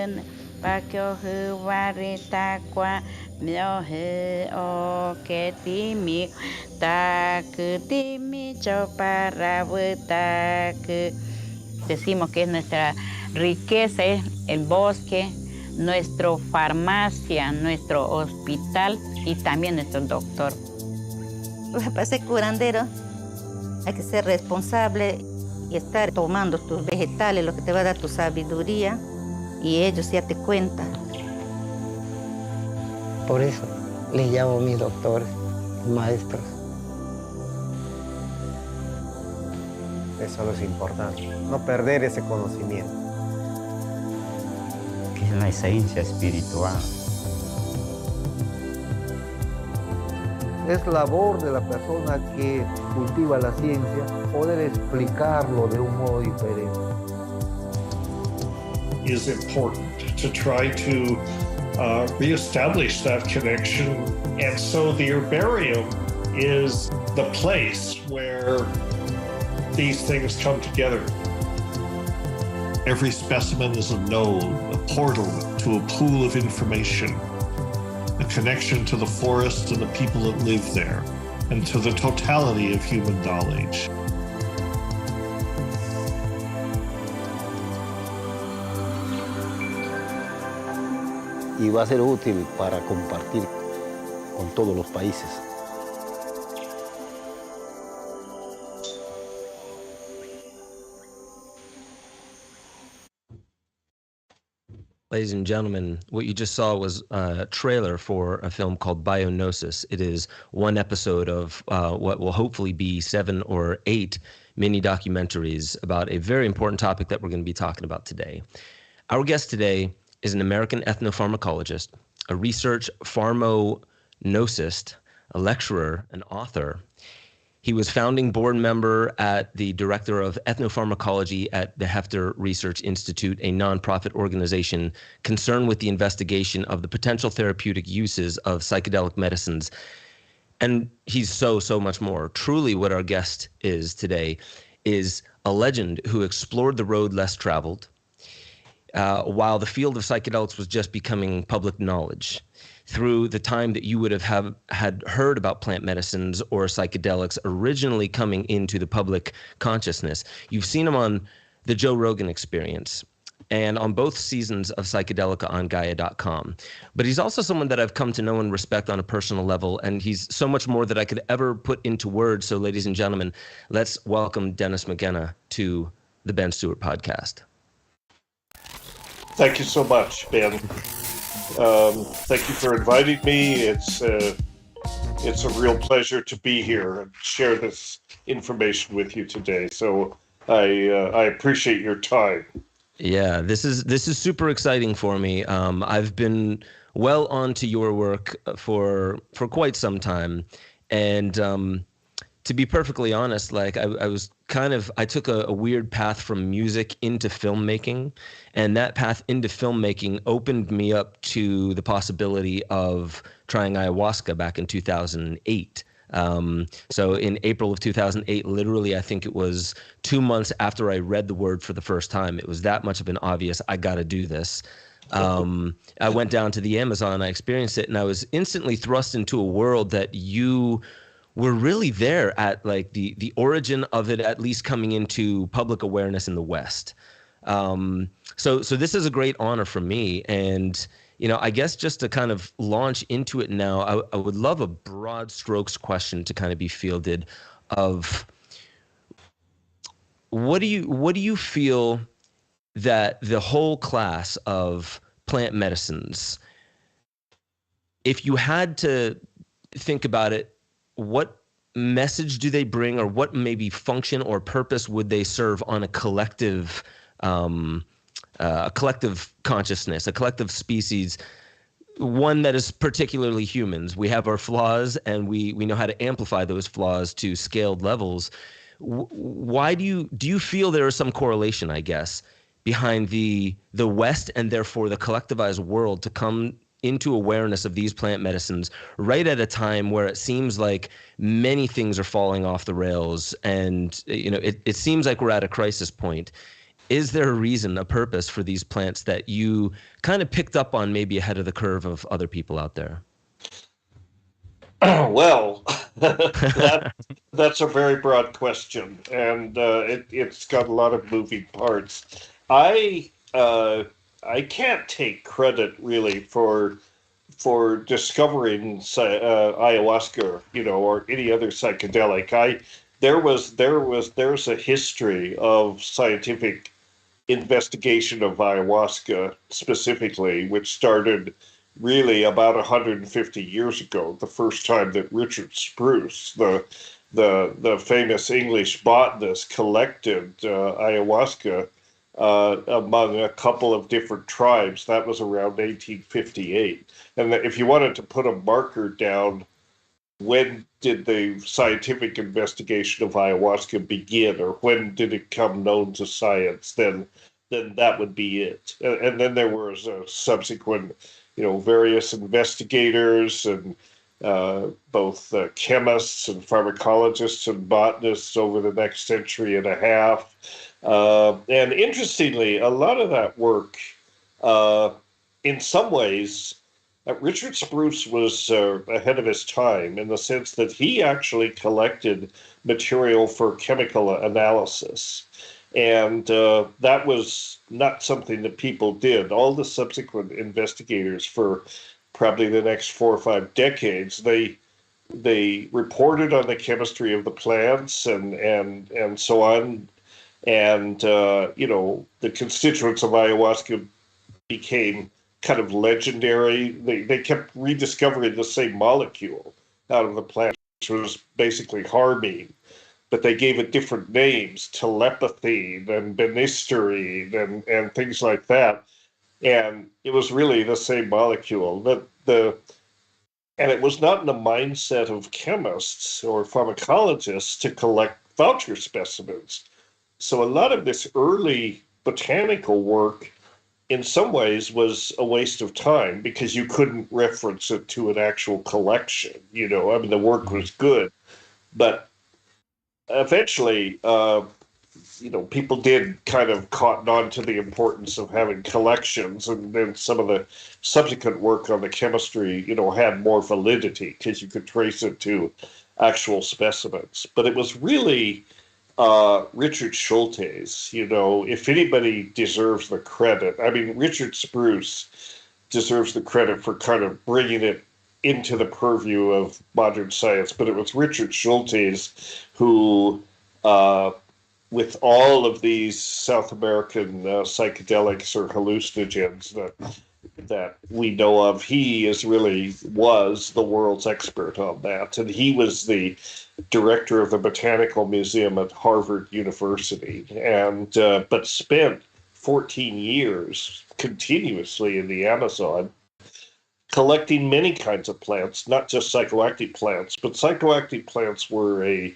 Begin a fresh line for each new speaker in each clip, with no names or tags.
นปะเกียวฮือวาริตากว่าเมียวฮือโอเกติมิตาคือติมิเจ้าปาราเวตาคือ decimos que es nuestra riqueza, es el bosque, nuestra farmacia, nuestro hospital y también nuestro doctor.
Para ser curandero hay que ser responsable y estar tomando tus vegetales, lo que te va a dar tu sabiduría, y ellos ya te cuentan.
Por eso les llamo mis doctores, maestros.
Eso no es importante, no perder ese conocimiento.
Que es la esencia espiritual.
Es labor de la persona que cultiva la ciencia poder explicarlo de un modo diferente.
Is important to try to reestablish that connection, and so the herbarium is the place where these things come together. Every specimen is a node, a portal to a pool of information, a connection to the forest and the people that live there, and to the totality of human knowledge.
Y va a ser útil para compartir con todos los países.
Ladies and gentlemen, what you just saw was a trailer for a film called BioGnosis. It is one episode of what will hopefully be 7 or 8 mini documentaries about a very important topic that we're going to be talking about today. Our guest today is an American ethnopharmacologist, a research pharmacoethnomologist, a lecturer, an author. He was founding board member at the director of ethnopharmacology at the Heffter Research Institute, a nonprofit organization concerned with the investigation of the potential therapeutic uses of psychedelic medicines. And he's so much more. Truly what our guest is today is a legend who explored the road less traveled while the field of psychedelics was just becoming public knowledge. Through the time that you would have had heard about plant medicines or psychedelics originally coming into the public consciousness. You've seen him on the Joe Rogan Experience and on both seasons of Psychedelica on Gaia.com. But he's also someone that I've come to know and respect on a personal level, and he's so much more that I could ever put into words. So ladies and gentlemen, let's welcome Dennis McKenna to the Ben Stewart Podcast.
Thank you so much, Ben. Thank you for inviting me. It's a real pleasure to be here and share this information with you today. So I appreciate your time.
Yeah, this is super exciting for me. I've been well onto your work for quite some time, and to be perfectly honest, like I took a weird path from music into filmmaking, and that path into filmmaking opened me up to the possibility of trying ayahuasca back in 2008. So in April of 2008, literally, I think it was 2 months after I read the word for the first time, it was that much of an obvious, I got to do this. I went down to the Amazon, I experienced it, and I was instantly thrust into a world that you were really there at, like the origin of it, at least coming into public awareness in the West. So this is a great honor for me. And, I guess just to kind of launch into it now, I would love a broad strokes question to kind of be fielded of what do you feel that the whole class of plant medicines, if you had to think about it, what message do they bring, or what maybe function or purpose would they serve on a collective consciousness, a collective species, one that is particularly humans? We have our flaws, and we know how to amplify those flaws to scaled levels. Why do you feel there is some correlation, I guess, behind the West and therefore the collectivized world to come into awareness of these plant medicines right at a time where it seems like many things are falling off the rails, and it seems like we're at a crisis point? is there a reason, a purpose for these plants that you kind of picked up on maybe ahead of the curve of other people out there?
Well, that's a very broad question, and it's got a lot of moving parts. I can't take credit really for discovering ayahuasca, or any other psychedelic. There's a history of scientific investigation of ayahuasca specifically, which started really about 150 years ago. The first time that Richard Spruce, the famous English botanist, collected ayahuasca among a couple of different tribes. That was around 1858. And if you wanted to put a marker down, when did the scientific investigation of ayahuasca begin, or when did it come known to science, then that would be it. And then there was a subsequent, various investigators and both chemists and pharmacologists and botanists over the next century and a half. And interestingly, a lot of that work, in some ways, Richard Spruce was ahead of his time in the sense that he actually collected material for chemical analysis. And that was not something that people did. All the subsequent investigators for probably the next 4 or 5 decades, they reported on the chemistry of the plants and so on. And, the constituents of ayahuasca became kind of legendary. They kept rediscovering the same molecule out of the plant, which was basically harmine, but they gave it different names, telepathy and benisterine and things like that. And it was really the same molecule. And it was not in the mindset of chemists or pharmacologists to collect voucher specimens. So a lot of this early botanical work in some ways was a waste of time because you couldn't reference it to an actual collection. The work was good, but eventually, people did kind of cotton on to the importance of having collections, and then some of the subsequent work on the chemistry, had more validity because you could trace it to actual specimens. But it was really Richard Schultes, if anybody deserves the credit. I mean, Richard Spruce deserves the credit for kind of bringing it into the purview of modern science, but it was Richard Schultes who, with all of these South American psychedelics or hallucinogens that we know of, he was the world's expert on that. And he was the director of the Botanical Museum at Harvard University, and but spent 14 years continuously in the Amazon collecting many kinds of plants, not just psychoactive plants, but psychoactive plants were a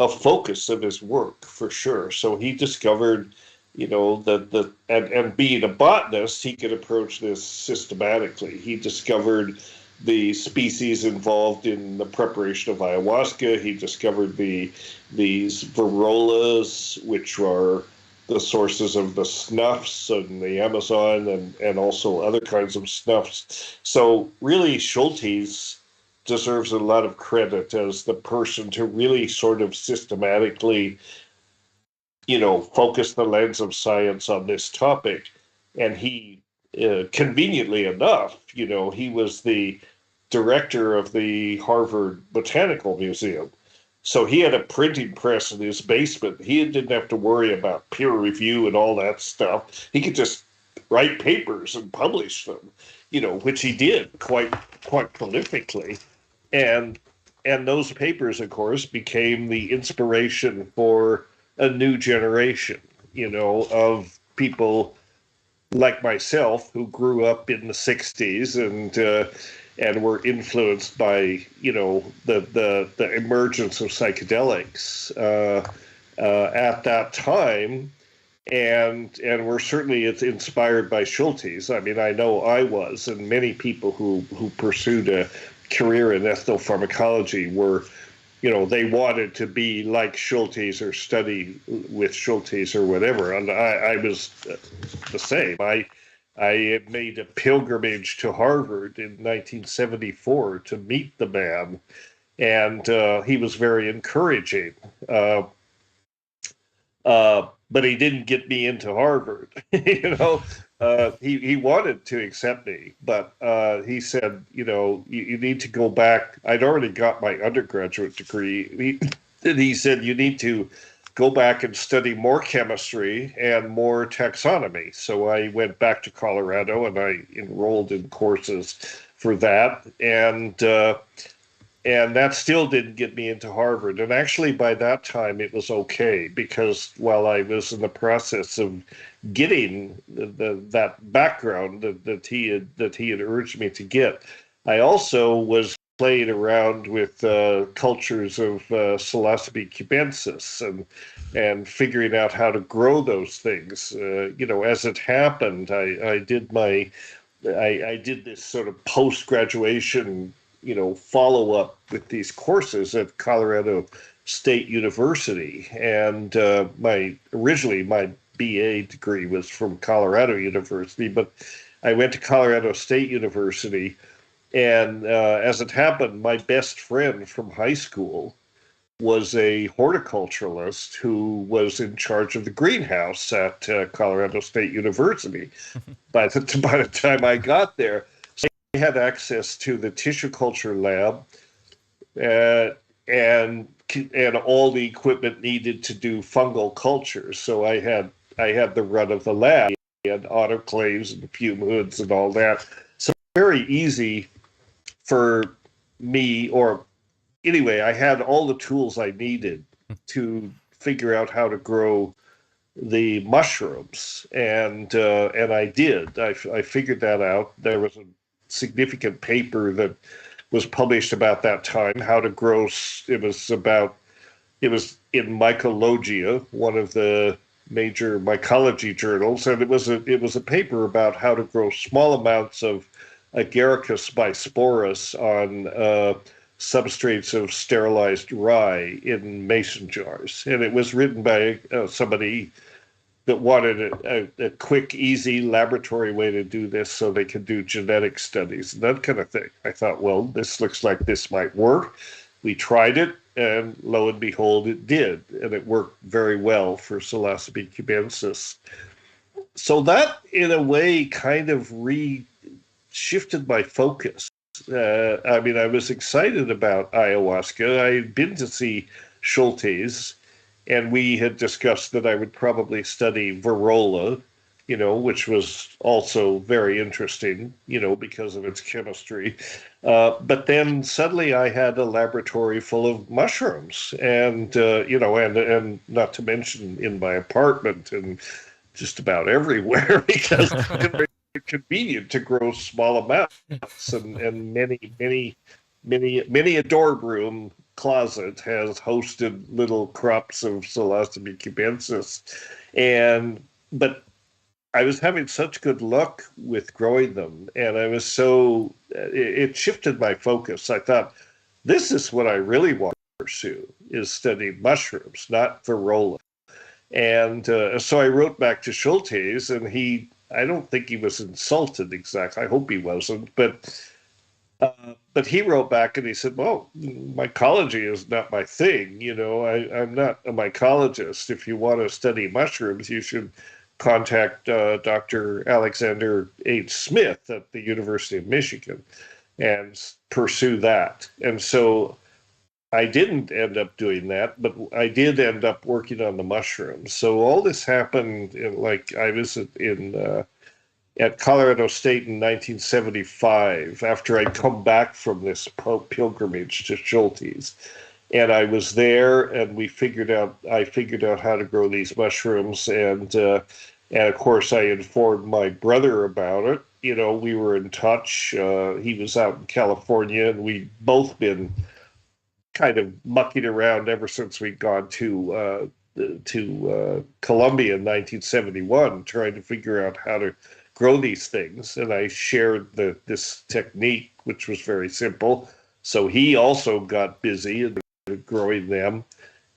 focus of his work for sure. So he discovered, and being a botanist, he could approach this systematically. He discovered the species involved in the preparation of ayahuasca. He discovered these varrolas, which are the sources of the snuffs in the Amazon and also other kinds of snuffs. So really, Schultes deserves a lot of credit as the person to really sort of systematically, focus the lens of science on this topic. And he, conveniently enough, he was the director of the Harvard Botanical Museum. So he had a printing press in his basement. He didn't have to worry about peer review and all that stuff. He could just write papers and publish them, which he did quite prolifically. And those papers, of course, became the inspiration for a new generation, of people like myself who grew up in the 60s and were influenced by, the emergence of psychedelics at that time. And we're certainly inspired by Schultes. I mean, I know I was, and many people who pursued a career in ethnopharmacology were they wanted to be like Schultes or study with Schultes or whatever. And I was the same. I made a pilgrimage to Harvard in 1974 to meet the man, and he was very encouraging. But he didn't get me into Harvard. He wanted to accept me, but he said, you need to go back. I'd already got my undergraduate degree. He said, you need to go back and study more chemistry and more taxonomy. So I went back to Colorado and I enrolled in courses for that. And that still didn't get me into Harvard. And actually, by that time, it was okay, because while I was in the process of getting that background that he had urged me to get, I also was playing around with cultures of Psilocybe cubensis and figuring out how to grow those things. As it happened, I did this sort of post-graduation follow-up with these courses at Colorado State University. And originally my BA degree was from Colorado University, but I went to Colorado State University. And as it happened, my best friend from high school was a horticulturalist who was in charge of the greenhouse at Colorado State University. By the time I got there, I had access to the tissue culture lab and all the equipment needed to do fungal cultures. So I had the run of the lab. I had autoclaves and fume hoods and all that. So very easy for me, or anyway, I had all the tools I needed to figure out how to grow the mushrooms, and I did. I figured that out. There was a significant paper that was published about that time, how to grow. It was in Mycologia, one of the major mycology journals, and it was a paper about how to grow small amounts of Agaricus bisporus on substrates of sterilized rye in mason jars. And it was written by somebody that wanted a quick, easy laboratory way to do this so they could do genetic studies and that kind of thing. I thought, well, this looks like this might work. We tried it, and lo and behold, it did. And it worked very well for Psilocybe cubensis. So that, in a way, kind of shifted my focus. I was excited about ayahuasca. I had been to see Schultes, and we had discussed that I would probably study Varroa, which was also very interesting, because of its chemistry. But then suddenly I had a laboratory full of mushrooms, and and not to mention in my apartment and just about everywhere, because it's convenient to grow small amounts, and many a dorm room closet has hosted little crops of Psilocybe cubensis, but I was having such good luck with growing them, and it shifted my focus. I thought, this is what I really want to pursue, is study mushrooms, not Varroa. And so I wrote back to Schultes, and I don't think he was insulted exactly. I hope he wasn't, but he wrote back and he said, well, mycology is not my thing. I'm not a mycologist. If you want to study mushrooms, you should contact Dr. Alexander H. Smith at the University of Michigan and pursue that. And so I didn't end up doing that, but I did end up working on the mushrooms. So all this happened I was at Colorado State in 1975, after I'd come back from this pilgrimage to Schultes. And I was there, and I figured out how to grow these mushrooms, and of course I informed my brother about it. We were in touch. He was out in California, and we'd both been kind of mucking around ever since we'd gone to Colombia in 1971, trying to figure out how to grow these things. And I shared this technique, which was very simple. So he also got busy and growing them.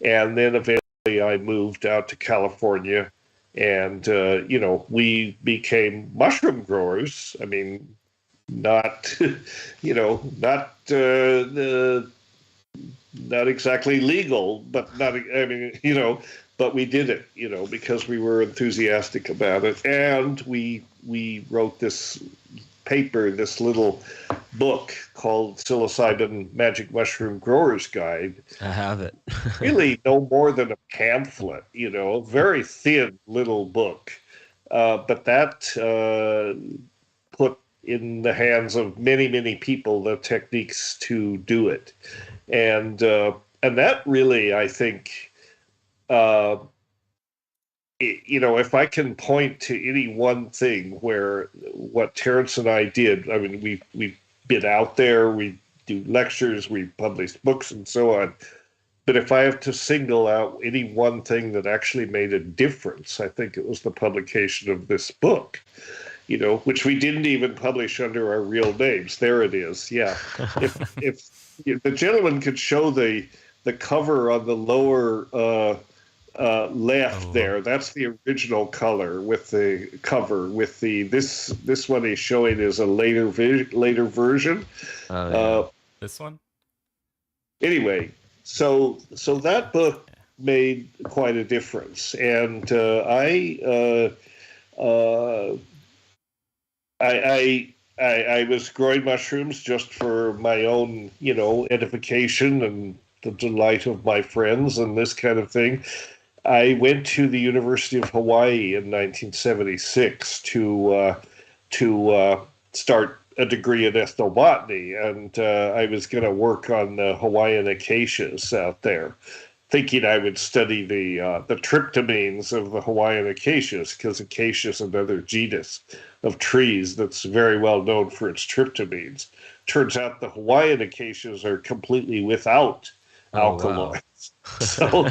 And then eventually I moved out to California, and, we became mushroom growers. I mean, not, not exactly legal, but but we did it, because we were enthusiastic about it. And we wrote this paper, this little book called Psilocybin Magic Mushroom Growers Guide.
I have it.
Really no more than a pamphlet, very thin little book. But that put in the hands of many, many people the techniques to do it. And that really, I think, if I can point to any one thing where what Terrence and I did, I mean, we've been out there, we do lectures, we published books and so on. But if I have to single out any one thing that actually made a difference, I think it was the publication of this book, which we didn't even publish under our real names. There it is. Yeah. If the gentleman could show the cover on the lower left there, that's the original color with the cover. With this one he's showing is a later version.
This one.
Anyway, so that book made quite a difference, and I was growing mushrooms just for my own, edification and the delight of my friends and this kind of thing. I went to the University of Hawaii in 1976 to start a degree in ethnobotany, and I was going to work on the Hawaiian acacias out there, thinking I would study the tryptamines of the Hawaiian acacias, because acacia is another genus of trees that's very well known for its tryptamines. Turns out the Hawaiian acacias are completely without alkaloids. Wow. So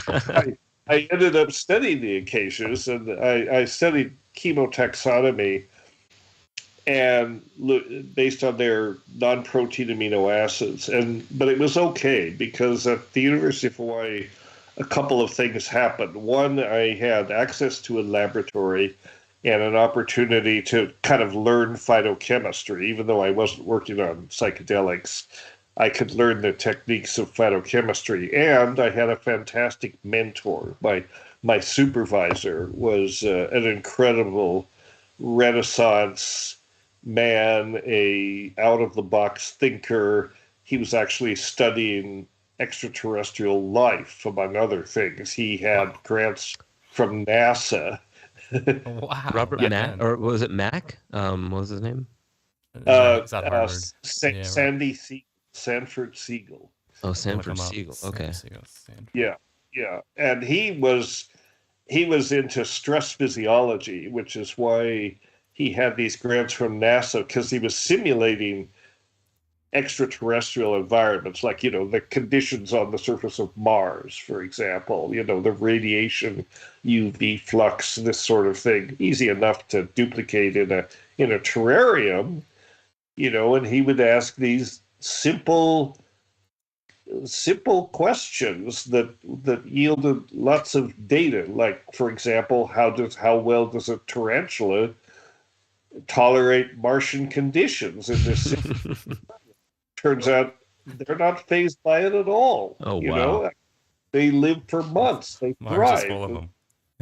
I ended up studying the acacias, and I studied chemotaxonomy, and based on their non-protein amino acids. But it was okay, because at the University of Hawaii, a couple of things happened. One, I had access to a laboratory and an opportunity to kind of learn phytochemistry. Even though I wasn't working on psychedelics, I could learn the techniques of phytochemistry. And I had a fantastic mentor. My supervisor was an incredible Renaissance man, a out-of-the-box thinker. He was actually studying extraterrestrial life, among other things. He had grants from NASA.
Wow.
Robert Mack, or was it Mack? What was his name?
Sanford Siegel.
Oh, Sanford Siegel. Okay.
Yeah. And he was into stress physiology, which is why he had these grants from NASA, because he was simulating extraterrestrial environments, like, the conditions on the surface of Mars, for example, the radiation, UV flux, this sort of thing, easy enough to duplicate in a terrarium, and he would ask these simple questions that yielded lots of data. Like, for example, how well does a tarantula tolerate Martian conditions in this? Turns out they're not fazed by it at all.
Oh, wow.
They live for months. They thrive.
Mars is full of them.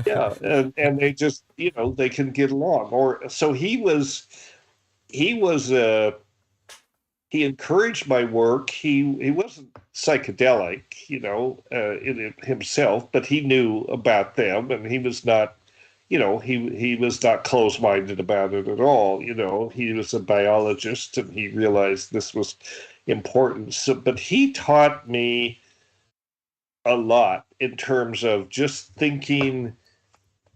Yeah, and they just, they can get along. So he encouraged my work. He wasn't psychedelic, in himself, but he knew about them, and he was not, he was not closed-minded about it at all. He was a biologist, and he realized this was important. But he taught me a lot in terms of just thinking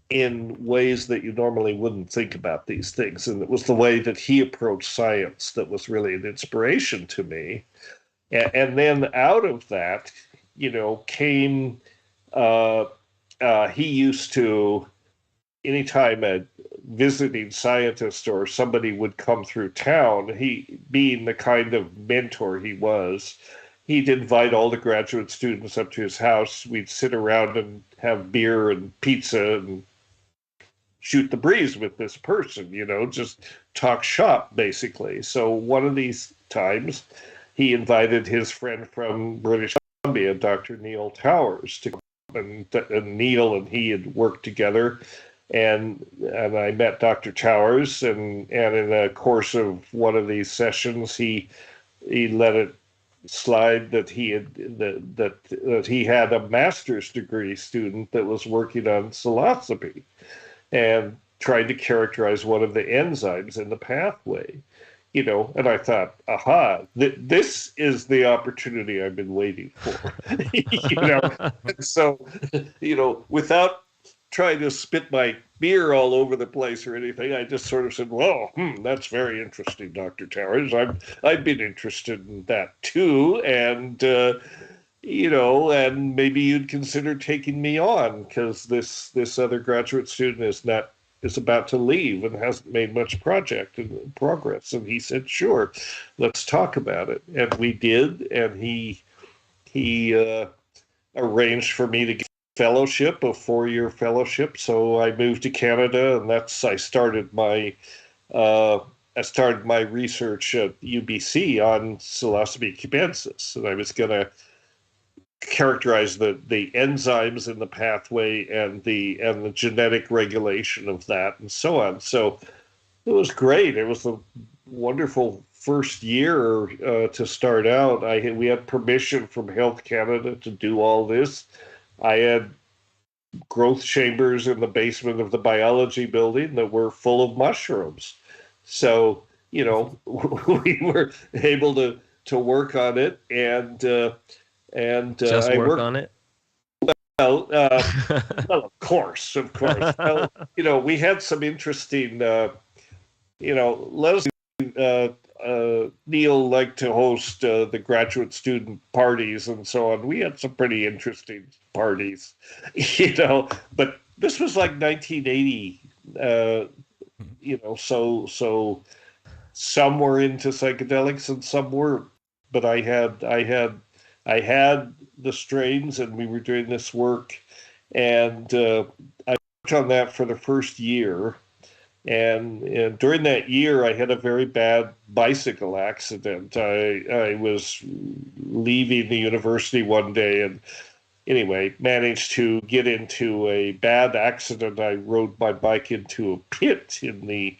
in ways that you normally wouldn't think about these things. And it was the way that he approached science that was really an inspiration to me. And then out of that, came, he used to, anytime a visiting scientist or somebody would come through town, he, being the kind of mentor he was, he'd invite all the graduate students up to his house. We'd sit around and have beer and pizza and shoot the breeze with this person, just talk shop, basically. So one of these times, he invited his friend from British Columbia, Dr. Neil Towers, to come. And Neil and he had worked together. And I met Dr. Towers, and in the course of one of these sessions, he let it slide that he had a master's degree student that was working on psilocybin and tried to characterize one of the enzymes in the pathway, and I thought, aha, this is the opportunity I've been waiting for, And so, without trying to spit my beer all over the place or anything, I just sort of said, well, that's very interesting, Dr. Towers. I've been interested in that too. And, and maybe you'd consider taking me on, because this other graduate student is about to leave and hasn't made much progress. And he said, sure, let's talk about it. And we did. And he arranged for me to get fellowship, a 4-year fellowship. So I moved to Canada, and I started my research at UBC on Psilocybe cubensis, and I was going to characterize the enzymes in the pathway and the genetic regulation of that, and so on. So it was great. It was a wonderful first year to start out. We had permission from Health Canada to do all this. I had growth chambers in the basement of the biology building that were full of mushrooms. So, we were able to work on it and
just
I
work
worked
on it.
Well, of course. Well, we had some interesting, Neil liked to host the graduate student parties and so on. We had some pretty interesting parties, but this was like 1980, so some were into psychedelics and some weren't, but I had the strains, and we were doing this work, and I worked on that for the first year. And during that year, I had a very bad bicycle accident. I was leaving the university one day, and anyway, managed to get into a bad accident. I rode my bike into a pit in the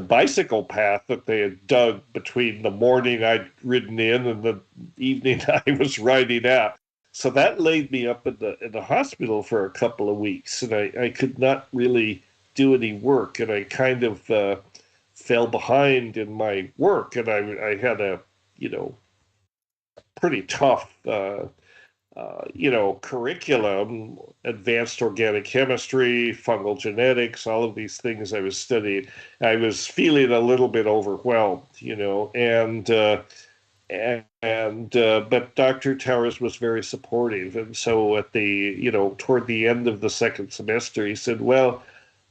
bicycle path that they had dug between the morning I'd ridden in and the evening I was riding out. So that laid me up in the hospital for a couple of weeks, and I could not really do any work, and I kind of fell behind in my work, and I had a pretty tough curriculum, advanced organic chemistry, fungal genetics, all of these things I was studying. I was feeling a little bit overwhelmed, but Dr. Towers was very supportive, and so at toward the end of the second semester, he said, well,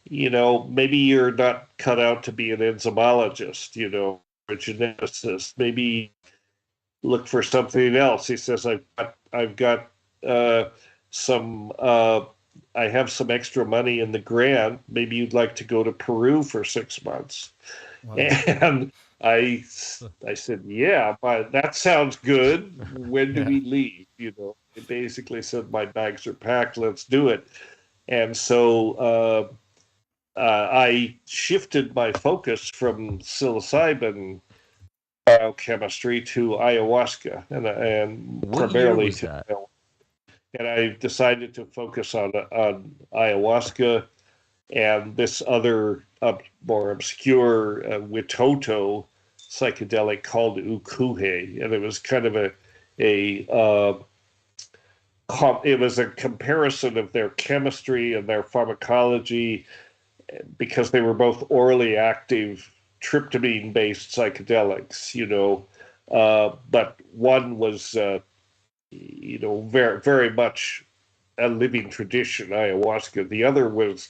maybe you're not cut out to be an enzymologist, or a geneticist. Maybe look for something else. He says, I've got some, I have some extra money in the grant. Maybe you'd like to go to Peru for 6 months. Wow. And I said, yeah, but that sounds good. When do we leave? He basically said, my bags are packed. Let's do it. And so, I shifted my focus from psilocybin biochemistry to ayahuasca, and primarily to. And I decided to focus on ayahuasca and this other more obscure Witoto psychedelic called ukuhe, and it was kind of it was a comparison of their chemistry and their pharmacology, because they were both orally active tryptamine-based psychedelics, but one was, very, very much a living tradition, ayahuasca. The other was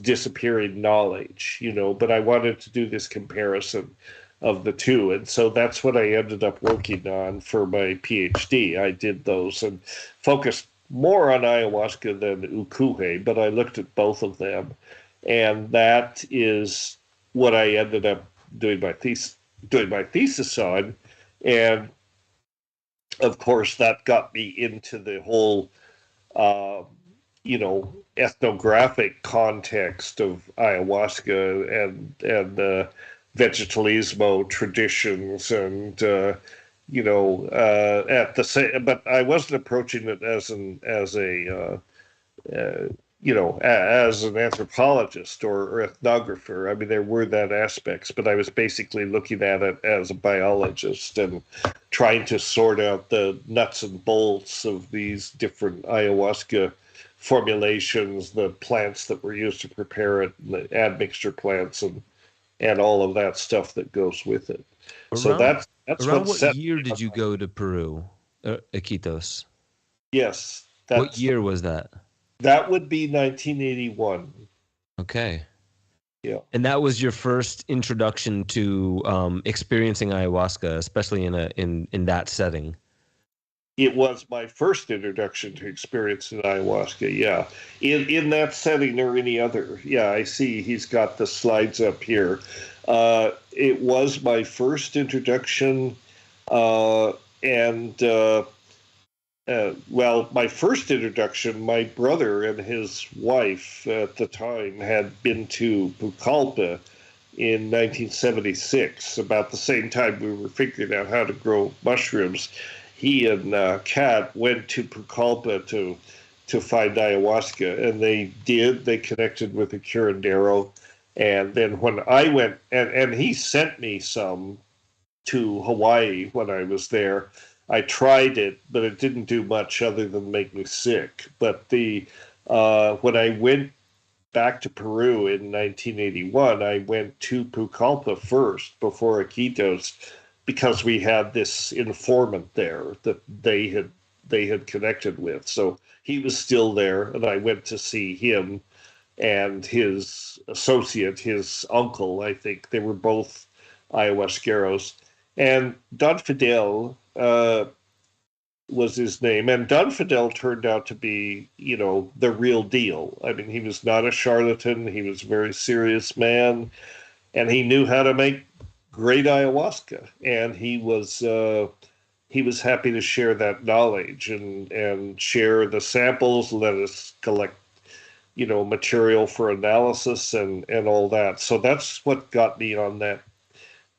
disappearing knowledge, but I wanted to do this comparison. of the two. And so that's what I ended up working on for my PhD. I did those and focused more on ayahuasca than ukuhe, but I looked at both of them. And that is what I ended up doing my thesis on. And of course, that got me into the whole, ethnographic context of ayahuasca and Vegetalismo traditions, and at the same. But I wasn't approaching it as an anthropologist or ethnographer. I mean, there were that aspects, but I was basically looking at it as a biologist and trying to sort out the nuts and bolts of these different ayahuasca formulations, the plants that were used to prepare it, and the admixture plants, and all of that stuff that goes with it. So that's
around what year did you go to Peru, Iquitos?
Yes.
What year was that?
That would be 1981.
Okay.
Yeah.
And that was your first introduction to experiencing ayahuasca, especially in that setting.
It was my first introduction to experiencing ayahuasca, yeah. In that setting or any other. Yeah, I see he's got the slides up here. It was my first introduction, my first introduction, my brother and his wife at the time had been to Pucallpa in 1976, about the same time we were figuring out how to grow mushrooms. He and Kat went to Pucallpa to find ayahuasca, and they connected with the curandero. And then when I went, and he sent me some to Hawaii when I was there. I tried it, but it didn't do much other than make me sick. But when I went back to Peru in 1981, I went to Pucallpa first before Iquitos, because we had this informant there that they had connected with. So he was still there, and I went to see him and his associate, his uncle. I think they were both ayahuasqueros. And Don Fidel was his name. And Don Fidel turned out to be, the real deal. I mean, he was not a charlatan. He was a very serious man, and he knew how to make great ayahuasca. And he was happy to share that knowledge and share the samples, let us collect, material for analysis and all that. So that's what got me on that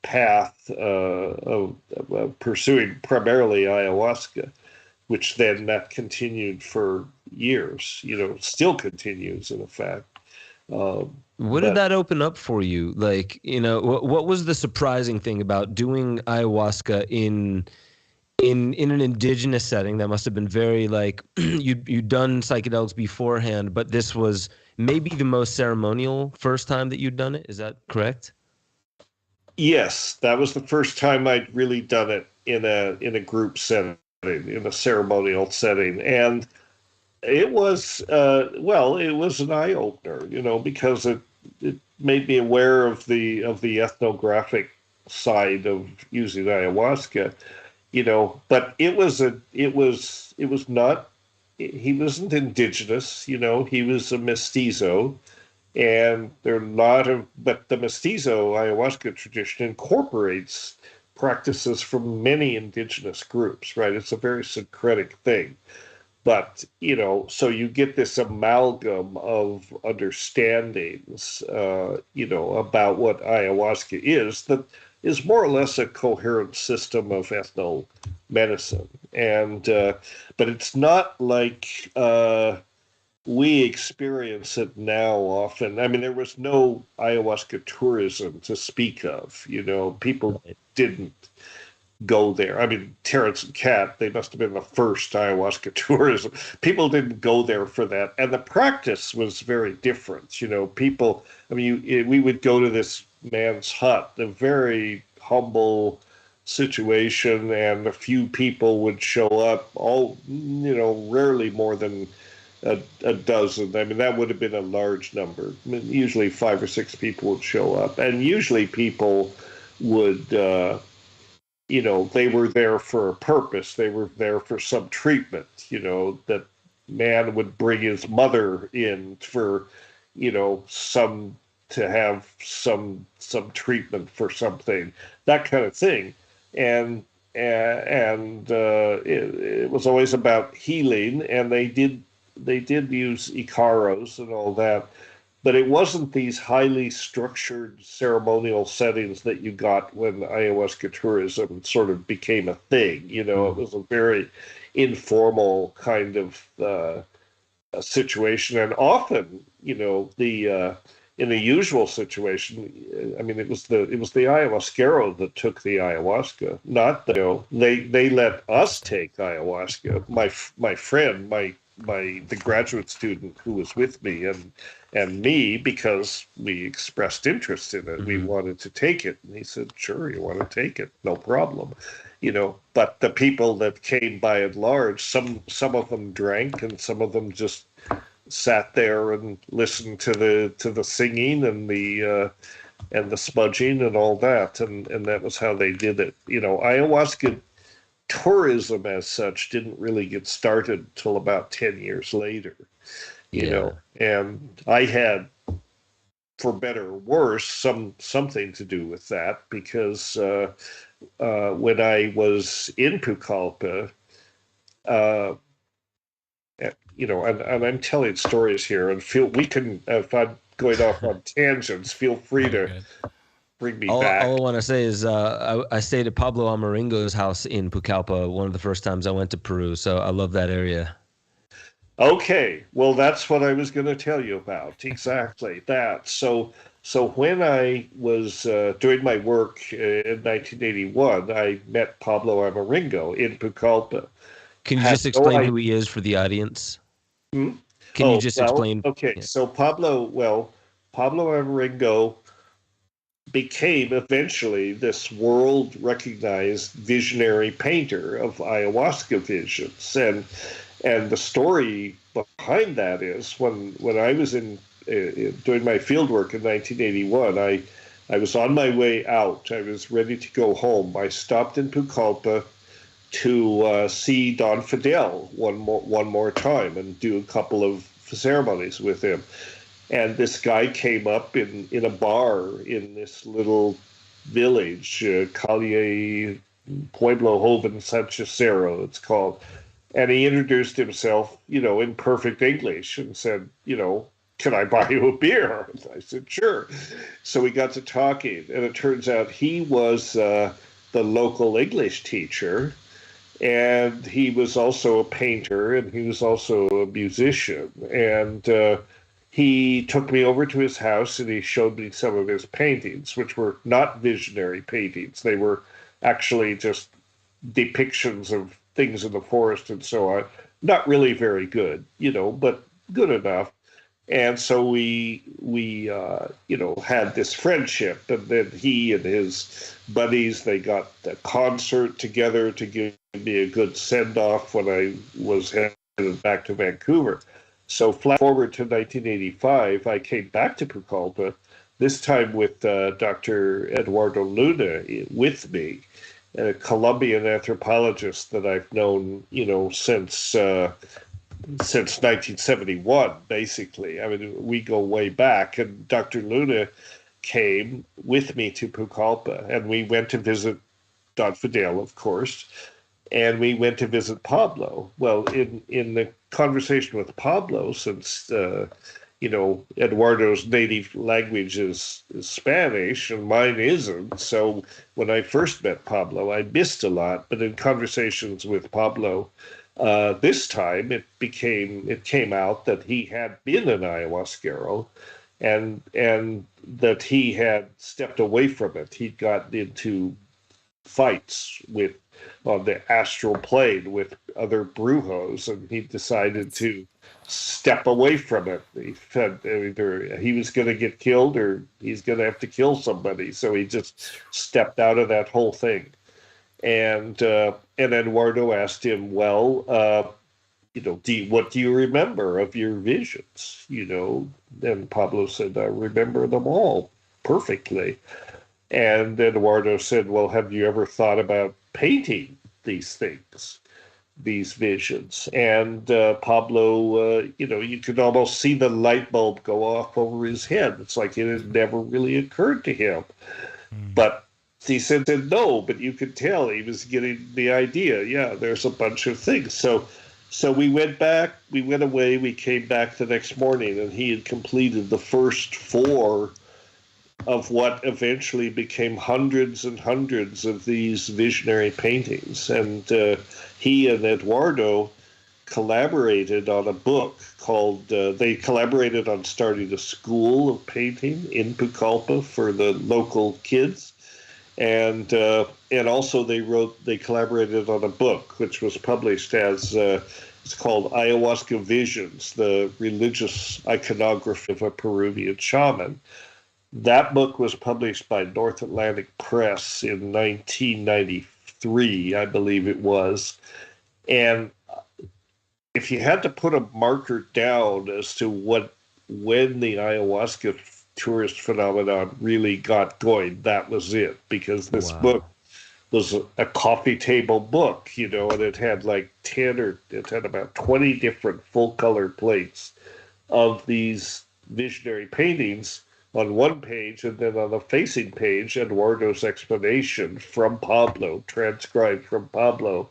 path of pursuing primarily ayahuasca, which then that continued for years, still continues in effect.
What did that open up for you? Like, what was the surprising thing about doing ayahuasca in an indigenous setting? That must have been very you'd done psychedelics beforehand, but this was maybe the most ceremonial first time that you'd done it. Is that correct?
Yes, that was the first time I'd really done it in a group setting, in a ceremonial setting, and it was it was an eye opener, because it made me aware of the ethnographic side of using ayahuasca, But he wasn't indigenous, he was a mestizo. And but the mestizo ayahuasca tradition incorporates practices from many indigenous groups, right? It's a very syncretic thing. But, so you get this amalgam of understandings, about what ayahuasca is, that is more or less a coherent system of ethnomedicine. And, but it's not like, we experience it now often. I mean, there was no ayahuasca tourism to speak of. People didn't go there. I mean, Terrence and Kat, they must have been the first ayahuasca tourism. People didn't go there for that. And the practice was very different. People, we would go to this man's hut, a very humble situation, and a few people would show up, rarely more than a dozen. I mean, that would have been a large number. Usually 5 or 6 people would show up. And usually people they were there for a purpose. They were there for some treatment, that man would bring his mother in for, to have some treatment for something, that kind of thing. And it was always about healing, and they did use Icaros and all that, but it wasn't these highly structured ceremonial settings that you got when ayahuasca tourism sort of became a thing. It was a very informal kind of situation, and often, in a usual situation, it was the ayahuasquero that took the ayahuasca, not they let us take ayahuasca. My friend, the graduate student who was with me and me, because we expressed interest in it, we wanted to take it, and he said, "Sure, you want to take it, no problem." But the people that came by and large, some of them drank, and some of them just sat there and listened to the singing and the smudging and all that, and that was how they did it. Ayahuasca tourism as such didn't really get started till about 10 years later. And I had, for better or worse, something to do with that, because when I was in Pucallpa, and I'm telling stories here, and if I'm going off on tangents, feel free to bring me back.
All I want to say is I stayed at Pablo Amaringo's house in Pucallpa one of the first times I went to Peru, so I love that area.
Okay, well, that's what I was going to tell you about, exactly that. So when I was doing my work in 1981, I met Pablo Amaringo in Pucallpa.
Can you just explain who he is for the audience? Can you just explain?
Okay, so Pablo Amaringo became eventually this world-recognized visionary painter of ayahuasca visions, and the story behind that is when I was doing my fieldwork in 1981, I was on my way out. I was ready to go home. I stopped in Pucallpa to see Don Fidel one more time and do a couple of ceremonies with him. And this guy came up in a bar in this little village, Calle Pueblo Joven Sanchez Cerro, it's called. And he introduced himself, in perfect English, and said, "Can I buy you a beer?" And I said, "Sure." So we got to talking, and it turns out he was the local English teacher, and he was also a painter, and he was also a musician. And he took me over to his house, and he showed me some of his paintings, which were not visionary paintings. They were actually just depictions of things in the forest and so on. Not really very good, but good enough. And so we had this friendship, and then he and his buddies, they got a concert together to give me a good send-off when I was headed back to Vancouver. So flash forward to 1985, I came back to Pucallpa, this time with Dr. Eduardo Luna with me, a Colombian anthropologist that I've known, since 1971, basically. We go way back, and Dr. Luna came with me to Pucallpa, and we went to visit Don Fidel, of course, and we went to visit Pablo. Well, in the conversation with Pablo, since Eduardo's native language is Spanish and mine isn't, so when I first met Pablo, I missed a lot. But in conversations with Pablo, this time it came out that he had been an ayahuasquero, and that he had stepped away from it. He'd gotten into fights on the astral plane with other brujos, and he decided to step away from it. He said either he was going to get killed or he's going to have to kill somebody. So he just stepped out of that whole thing. And Eduardo asked him, "Well, what do you remember of your visions?" And Pablo said, "I remember them all perfectly." And Eduardo said, well, have you ever thought about painting these things, these visions? And Pablo, you could almost see the light bulb go off over his head. It's like it had never really occurred to him. But he said no, but you could tell he was getting the idea. Yeah, there's a bunch of things. So we went away, we came back the next morning, and he had completed the first 4 of what eventually became hundreds and hundreds of these visionary paintings. And he and Eduardo collaborated on a book called, they collaborated on starting a school of painting in Pucallpa for the local kids. And also they collaborated on a book which was published as, it's called Ayahuasca Visions, the religious iconography of a Peruvian shaman. That book was published by North Atlantic Press in 1993, I believe it was. And if you had to put a marker down as to when the ayahuasca tourist phenomenon really got going, that was it. Because this book was a coffee table book, and it had it had about 20 different full color plates of these visionary paintings on one page, and then on the facing page, Eduardo's explanation from Pablo, transcribed from Pablo,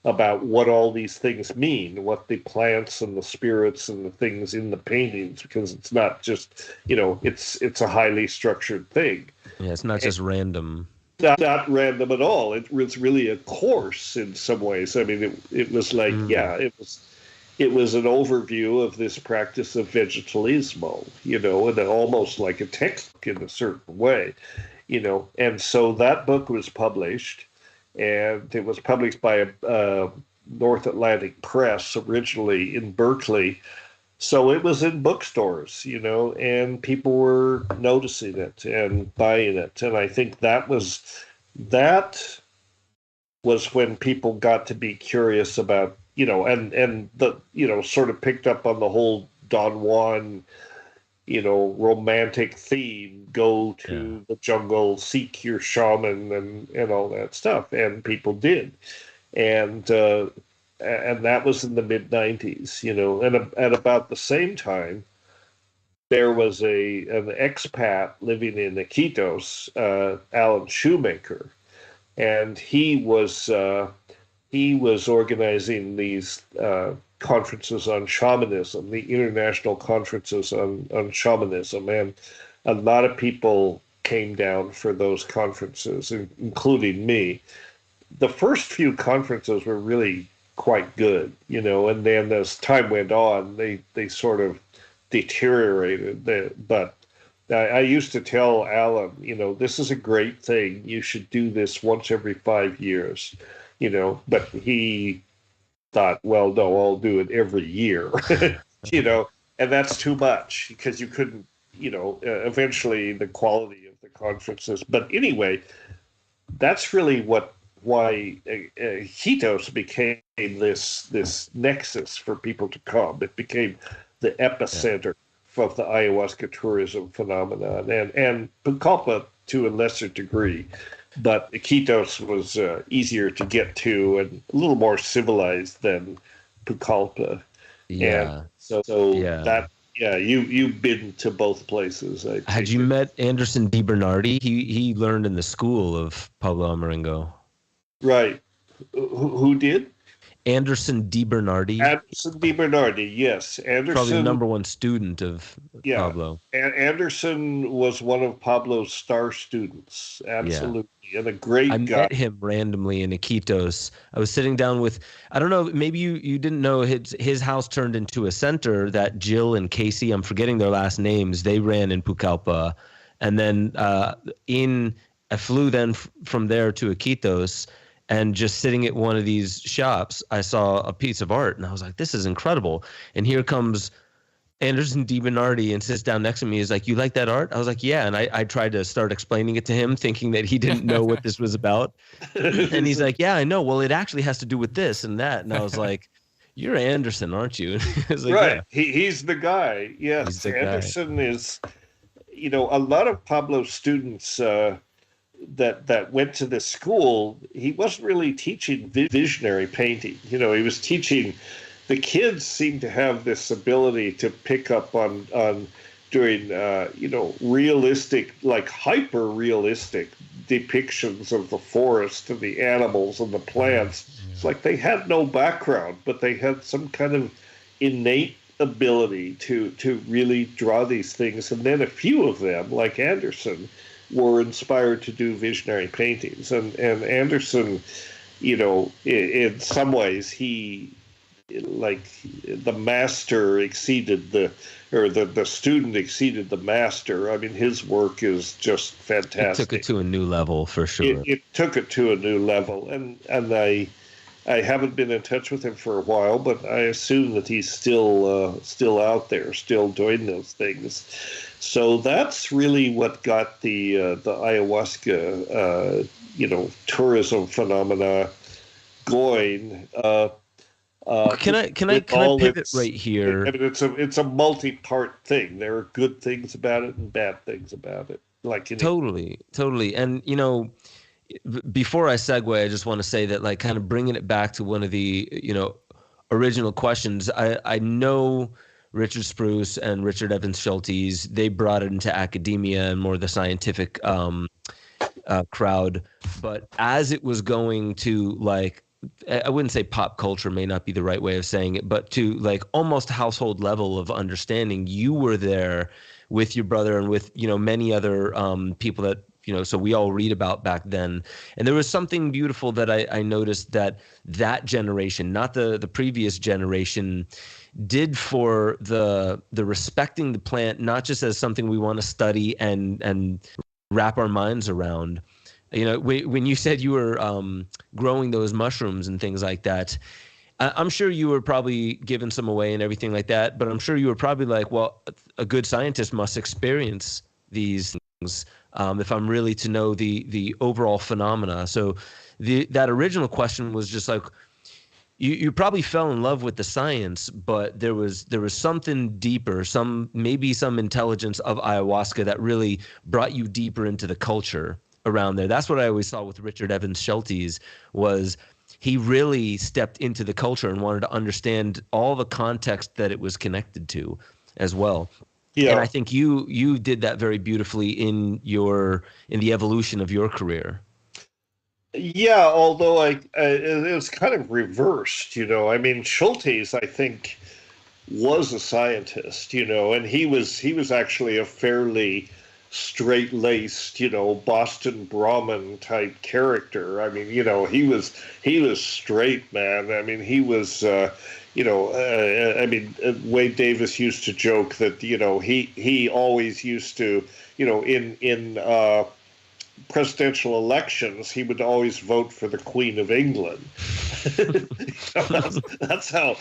about what all these things mean, what the plants and the spirits and the things in the paintings, because it's not just, it's a highly structured thing.
Yeah, it's not just random.
Not random at all. It was really a course in some ways. I mean, it was like, it was an overview of this practice of vegetalismo, and almost like a textbook in a certain way, And so that book was published, and it was published by North Atlantic Press originally in Berkeley. So it was in bookstores, and people were noticing it and buying it. And I think that was when people got to be curious about, and the, sort of picked up on the whole Don Juan, romantic theme, go to the jungle, seek your shaman and all that stuff. And people did. And that was in the mid-90s, and at about the same time, there was an expat living in Iquitos, Alan Shoemaker, and he was organizing these conferences on shamanism, the international conferences on shamanism, and a lot of people came down for those conferences, including me. The first few conferences were really quite good, and then as time went on, they sort of deteriorated. But I used to tell Alan, this is a great thing. You should do this once every 5 years, but he thought, well, no, I'll do it every year, and that's too much because you couldn't, eventually the quality of the conferences. But anyway, that's really why Iquitos became this nexus for people to come. It became the epicenter of the ayahuasca tourism phenomenon, and Pucallpa to a lesser degree. But Iquitos was easier to get to and a little more civilized than Pucallpa.
Yeah.
And you've been to both places.
Had you met Anderson DiBernardi? He learned in the school of Pablo Amarengo.
Right. Who did?
Anderson DiBernardi.
Anderson DiBernardi, yes. Anderson,
probably the number one student of Pablo.
Anderson was one of Pablo's star students. Absolutely. Yeah. And a great guy.
I met him randomly in Iquitos. I was sitting down with, I don't know, maybe you didn't know, his house turned into a center that Jill and Casey, I'm forgetting their last names, they ran in Pucallpa. And then I flew then from there to Iquitos, and just sitting at one of these shops, I saw a piece of art, and I was like, this is incredible. And here comes Anderson DiBernardi and sits down next to me. He's like, you like that art? I was like, yeah. And I tried to start explaining it to him, thinking that he didn't know what this was about. And he's like, yeah, I know. Well, it actually has to do with this and that. And I was like, you're Anderson, aren't you? Like,
right. Yeah. He's the guy. Yes. Anderson is, a lot of Pablo's students that went to this school, he wasn't really teaching visionary painting. He was teaching. The kids seem to have this ability to pick up on doing realistic, like hyper realistic depictions of the forest and the animals and the plants. It's like they had no background, but they had some kind of innate ability to really draw these things. And then a few of them, like Anderson, were inspired to do visionary paintings. And Anderson, in some ways, he, like, the master exceeded the student exceeded the master. I mean, his work is just fantastic.
It took it to a new level, for sure.
It took it to a new level. And I haven't been in touch with him for a while, but I assume that he's still out there, still doing those things. So that's really what got the ayahuasca, tourism phenomena going.
Can I pivot right here?
I mean, it's a multi-part thing. There are good things about it and bad things about it.
Totally. And before I segue, I just want to say that, like, kind of bringing it back to one of the original questions. I know Richard Spruce and Richard Evans Schultes, they brought it into academia and more the scientific crowd. But as it was going to, like, I wouldn't say pop culture, may not be the right way of saying it, but to, like, almost household level of understanding, you were there with your brother and with, many other people that, so we all read about back then. And there was something beautiful that I noticed that generation, not the previous generation, did for the respecting the plant, not just as something we want to study and wrap our minds around. When you said you were growing those mushrooms and things like that, I'm sure you were probably giving some away and everything like that, but I'm sure you were probably like, well, a good scientist must experience these things if I'm really to know the overall phenomena. So that original question was just like, you probably fell in love with the science, but there was something deeper, maybe some intelligence of ayahuasca that really brought you deeper into the culture around there. That's what I always saw with Richard Evans Schultes, was he really stepped into the culture and wanted to understand all the context that it was connected to as well. Yeah. And I think you did that very beautifully in the evolution of your career.
Yeah, although it was kind of reversed, I mean, Schultes, I think, was a scientist, and he was actually a fairly straight-laced, Boston Brahmin type character. I mean, he was straight, man. I mean, he was, Wade Davis used to joke that, he always used to, in presidential elections, he would always vote for the Queen of England. That's how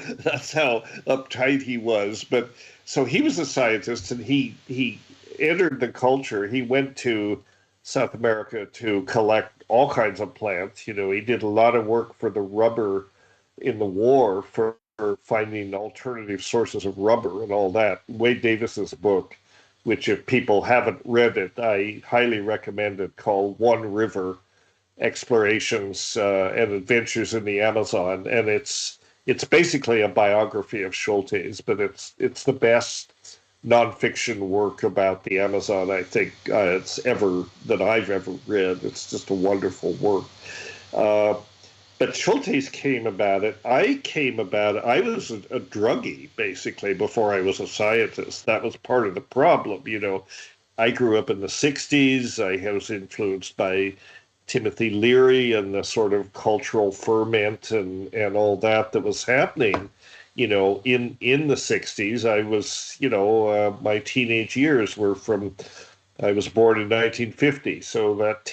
uptight he was. But so he was a scientist, and he entered the culture. He went to South America to collect all kinds of plants. He did a lot of work for the rubber in the war, for finding alternative sources of rubber and all that. Wade Davis's book, which if people haven't read it, I highly recommend it, called One River: Explorations and Adventures in the Amazon. And it's basically a biography of Schultes, but it's the best nonfiction work about the Amazon I think that I've ever read. It's just a wonderful work. But Schultes came about it. I was a druggie, basically, before I was a scientist. That was part of the problem. I grew up in the 60s. I was influenced by Timothy Leary and the sort of cultural ferment and all that was happening, in the 60s. I was, my teenage years were I was born in 1950. So that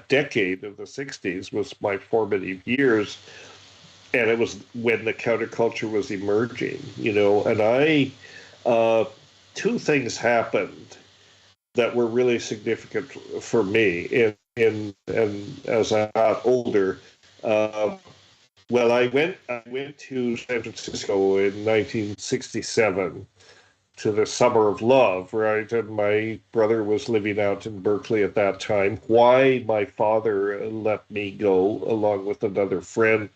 decade of the 60s was my formative years. And it was when the counterculture was emerging, and two things happened that were really significant for me. And as I got older, I went to San Francisco in 1967 to the summer of love, right? And my brother was living out in Berkeley at that time. Why my father let me go along with another friend,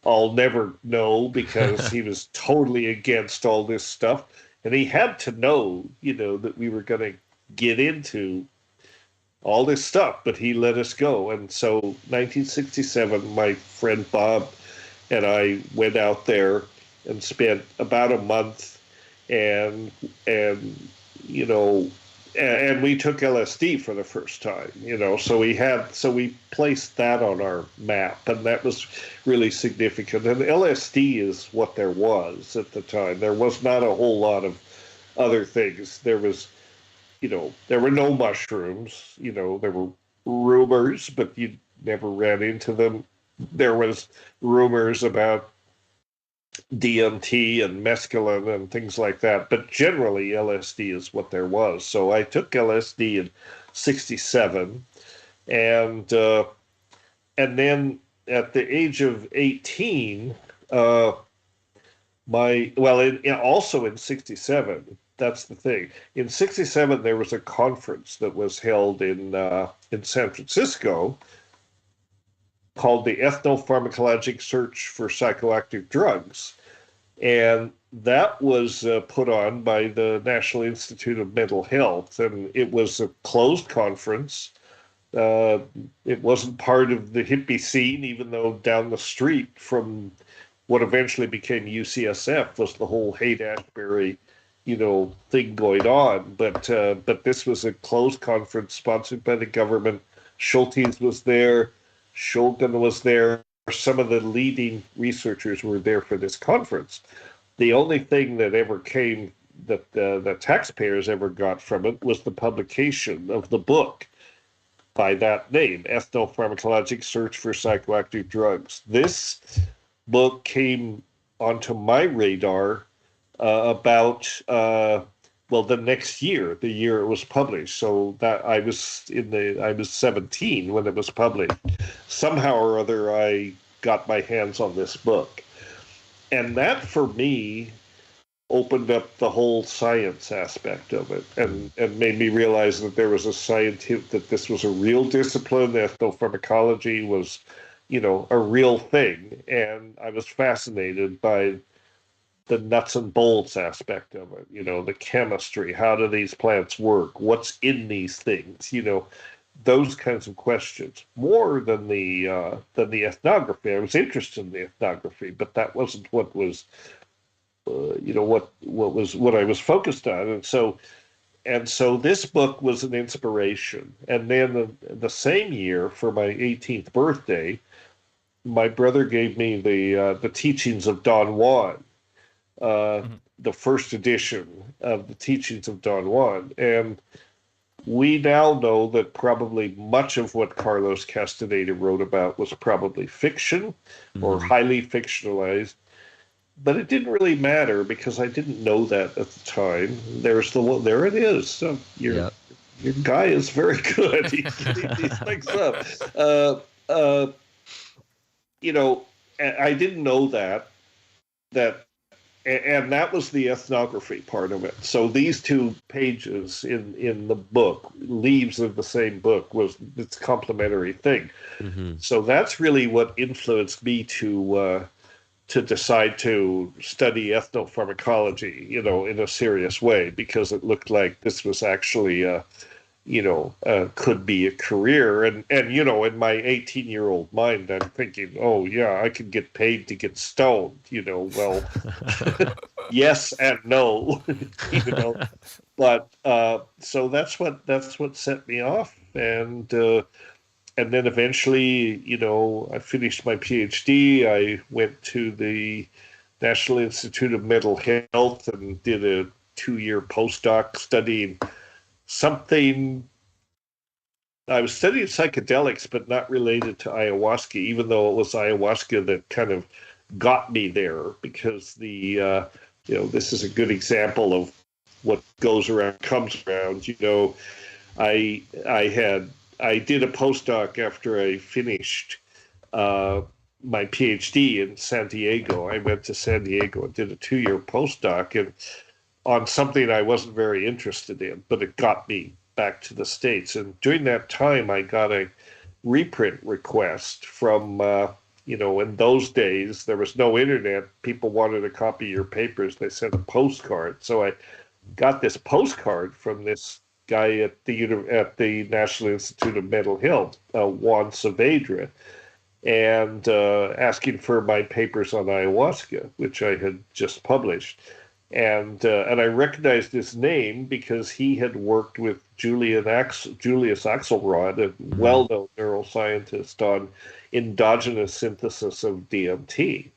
I'll never know, because he was totally against all this stuff. And he had to know, that we were going to get into all this stuff, but he let us go. And so 1967, my friend Bob and I went out there and spent about a month, and we took LSD for the first time, so we placed that on our map, and that was really significant. And LSD is what there was at the time. There was not a whole lot of other things. There was, there were no mushrooms, there were rumors, but you never ran into them. There was rumors about DMT and mescaline and things like that, but generally LSD is what there was. So I took LSD in '67, and then at the age of 18, also in '67. That's the thing. In '67, there was a conference that was held in San Francisco called the Ethnopharmacologic Search for Psychoactive Drugs. And that was put on by the National Institute of Mental Health. And it was a closed conference. It wasn't part of the hippie scene, even though down the street from what eventually became UCSF was the whole Haight-Ashbury, thing going on. But this was a closed conference sponsored by the government. Schultes was there. Shulgin was there. Some of the leading researchers were there for this conference. The only thing that ever came that the taxpayers ever got from it was the publication of the book by that name, Ethnopharmacologic Search for Psychoactive Drugs. This book came onto my radar about the next year, the year it was published. So that I was 17 when it was published. Somehow or other, I got my hands on this book, and that for me opened up the whole science aspect of it, and made me realize that there was that this was a real discipline. Ethnopharmacology was, a real thing, and I was fascinated by the nuts and bolts aspect of it, the chemistry. How do these plants work? What's in these things? Those kinds of questions, more than the ethnography. I was interested in the ethnography, but that wasn't what was, what I was focused on. And so this book was an inspiration. And then the same year, for my 18th birthday, my brother gave me the Teachings of Don Juan. The first edition of the Teachings of Don Juan. And we now know that probably much of what Carlos Castaneda wrote about was probably fiction or highly fictionalized, but it didn't really matter because I didn't know that at the time. There it is. So your guy is very good. He things up. I didn't know that. And that was the ethnography part of it. So these two pages in the book, leaves of the same book, was its complementary thing. So that's really what influenced me to decide to study ethnopharmacology, in a serious way, because it looked like this was actually could be a career. And in my 18-year-old mind, I'm thinking, oh, yeah, I could get paid to get stoned, well, yes and no, But so that's what set me off. And then eventually, I finished my PhD. I went to the National Institute of Mental Health and did a 2-year postdoc studying something. I was studying psychedelics, but not related to ayahuasca, even though it was ayahuasca that kind of got me there, because this is a good example of what goes around comes around. I did a postdoc after I finished my PhD in San Diego. I went to San Diego and did a 2-year postdoc, and on something I wasn't very interested in, but it got me back to the States. And during that time, I got a reprint request from, in those days, there was no internet. People wanted a copy of your papers. They sent a postcard. So I got this postcard from this guy at the National Institute of Mental Health, Juan Saavedra, and asking for my papers on ayahuasca, which I had just published. And I recognized his name because he had worked with Julius Axelrod, a well-known neuroscientist, on endogenous synthesis of DMT.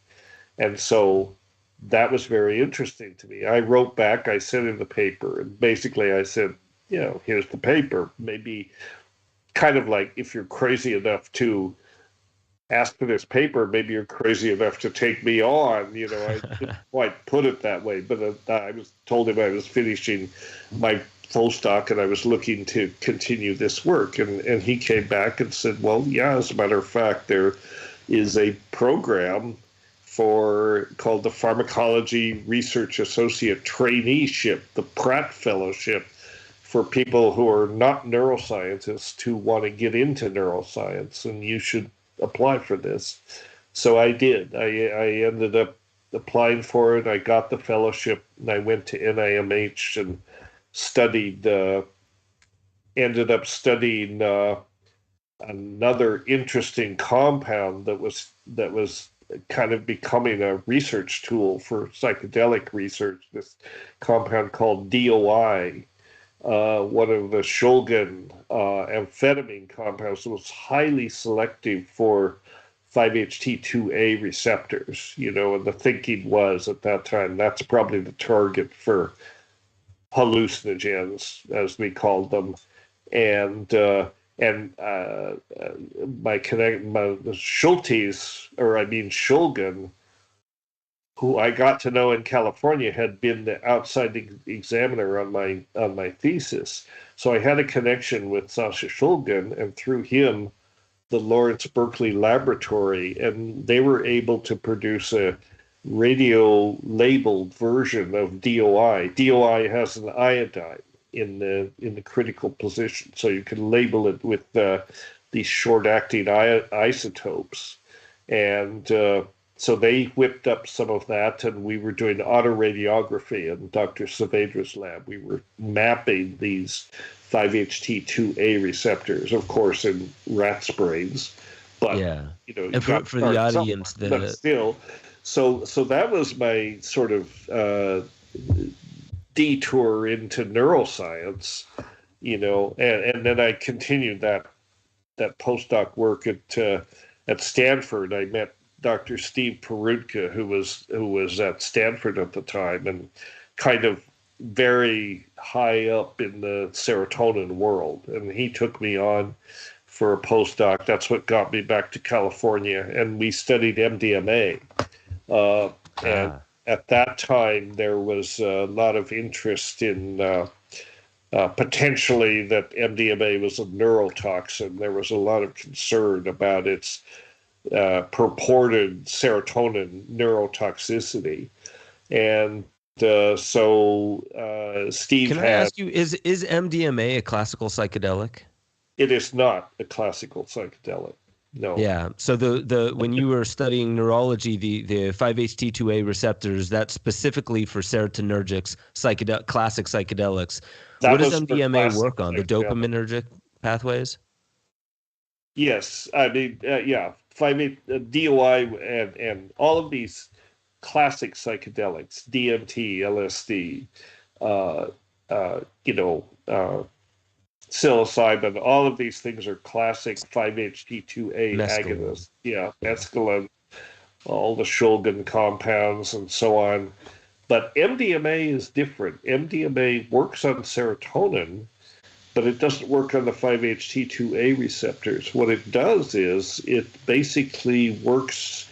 And so that was very interesting to me. I wrote back, I sent him the paper, and basically I said, here's the paper. Maybe kind of like, if you're crazy enough to ask for this paper, maybe you're crazy enough to take me on. I didn't quite put it that way, but I was told him I was finishing my postdoc and I was looking to continue this work. And he came back and said, well, yeah, as a matter of fact, there is a program called the Pharmacology Research Associate Traineeship, the Pratt Fellowship, for people who are not neuroscientists who want to get into neuroscience, and you should apply for this. So I did. I ended up applying for it. I got the fellowship, and I went to NIMH and ended up studying another interesting compound that was kind of becoming a research tool for psychedelic research, this compound called DOI, one of the Shulgin amphetamine compounds that was highly selective for 5-HT2A receptors, and the thinking was at that time that's probably the target for hallucinogens, as we called them. And Shulgin, who I got to know in California, had been the outside examiner on my thesis. So I had a connection with Sasha Shulgin, and through him, the Lawrence Berkeley Laboratory, and they were able to produce a radio-labeled version of DOI. DOI has an iodine in the critical position, so you can label it with these short-acting isotopes. And so they whipped up some of that, and we were doing autoradiography in Dr. Saavedra's lab. We were mapping these 5-HT2A receptors, of course, in rats' brains. But
and for the audience,
but still, so that was my sort of detour into neuroscience, and then I continued that postdoc work at Stanford. I met Dr. Steve Perutka, who was at Stanford at the time, and kind of very high up in the serotonin world. And he took me on for a postdoc. That's what got me back to California, and we studied MDMA. And at that time, there was a lot of interest in potentially that MDMA was a neurotoxin. There was a lot of concern about its purported serotonin neurotoxicity. And so Steve
Can I ask you, is MDMA a classical psychedelic?
It is not a classical psychedelic. No.
Yeah. So the when you were studying neurology, the 5-HT2A receptors, that's specifically for serotonergics, classic psychedelics. What does MDMA work on? The dopaminergic pathways?
Yes. I mean, 5-DOI and all of these classic psychedelics, DMT, LSD, psilocybin, all of these things are classic 5-HT2A agonists. Yeah, mescaline, all the Shulgin compounds and so on. But MDMA is different. MDMA works on serotonin, but it doesn't work on the 5-HT2A receptors. What it does is it basically works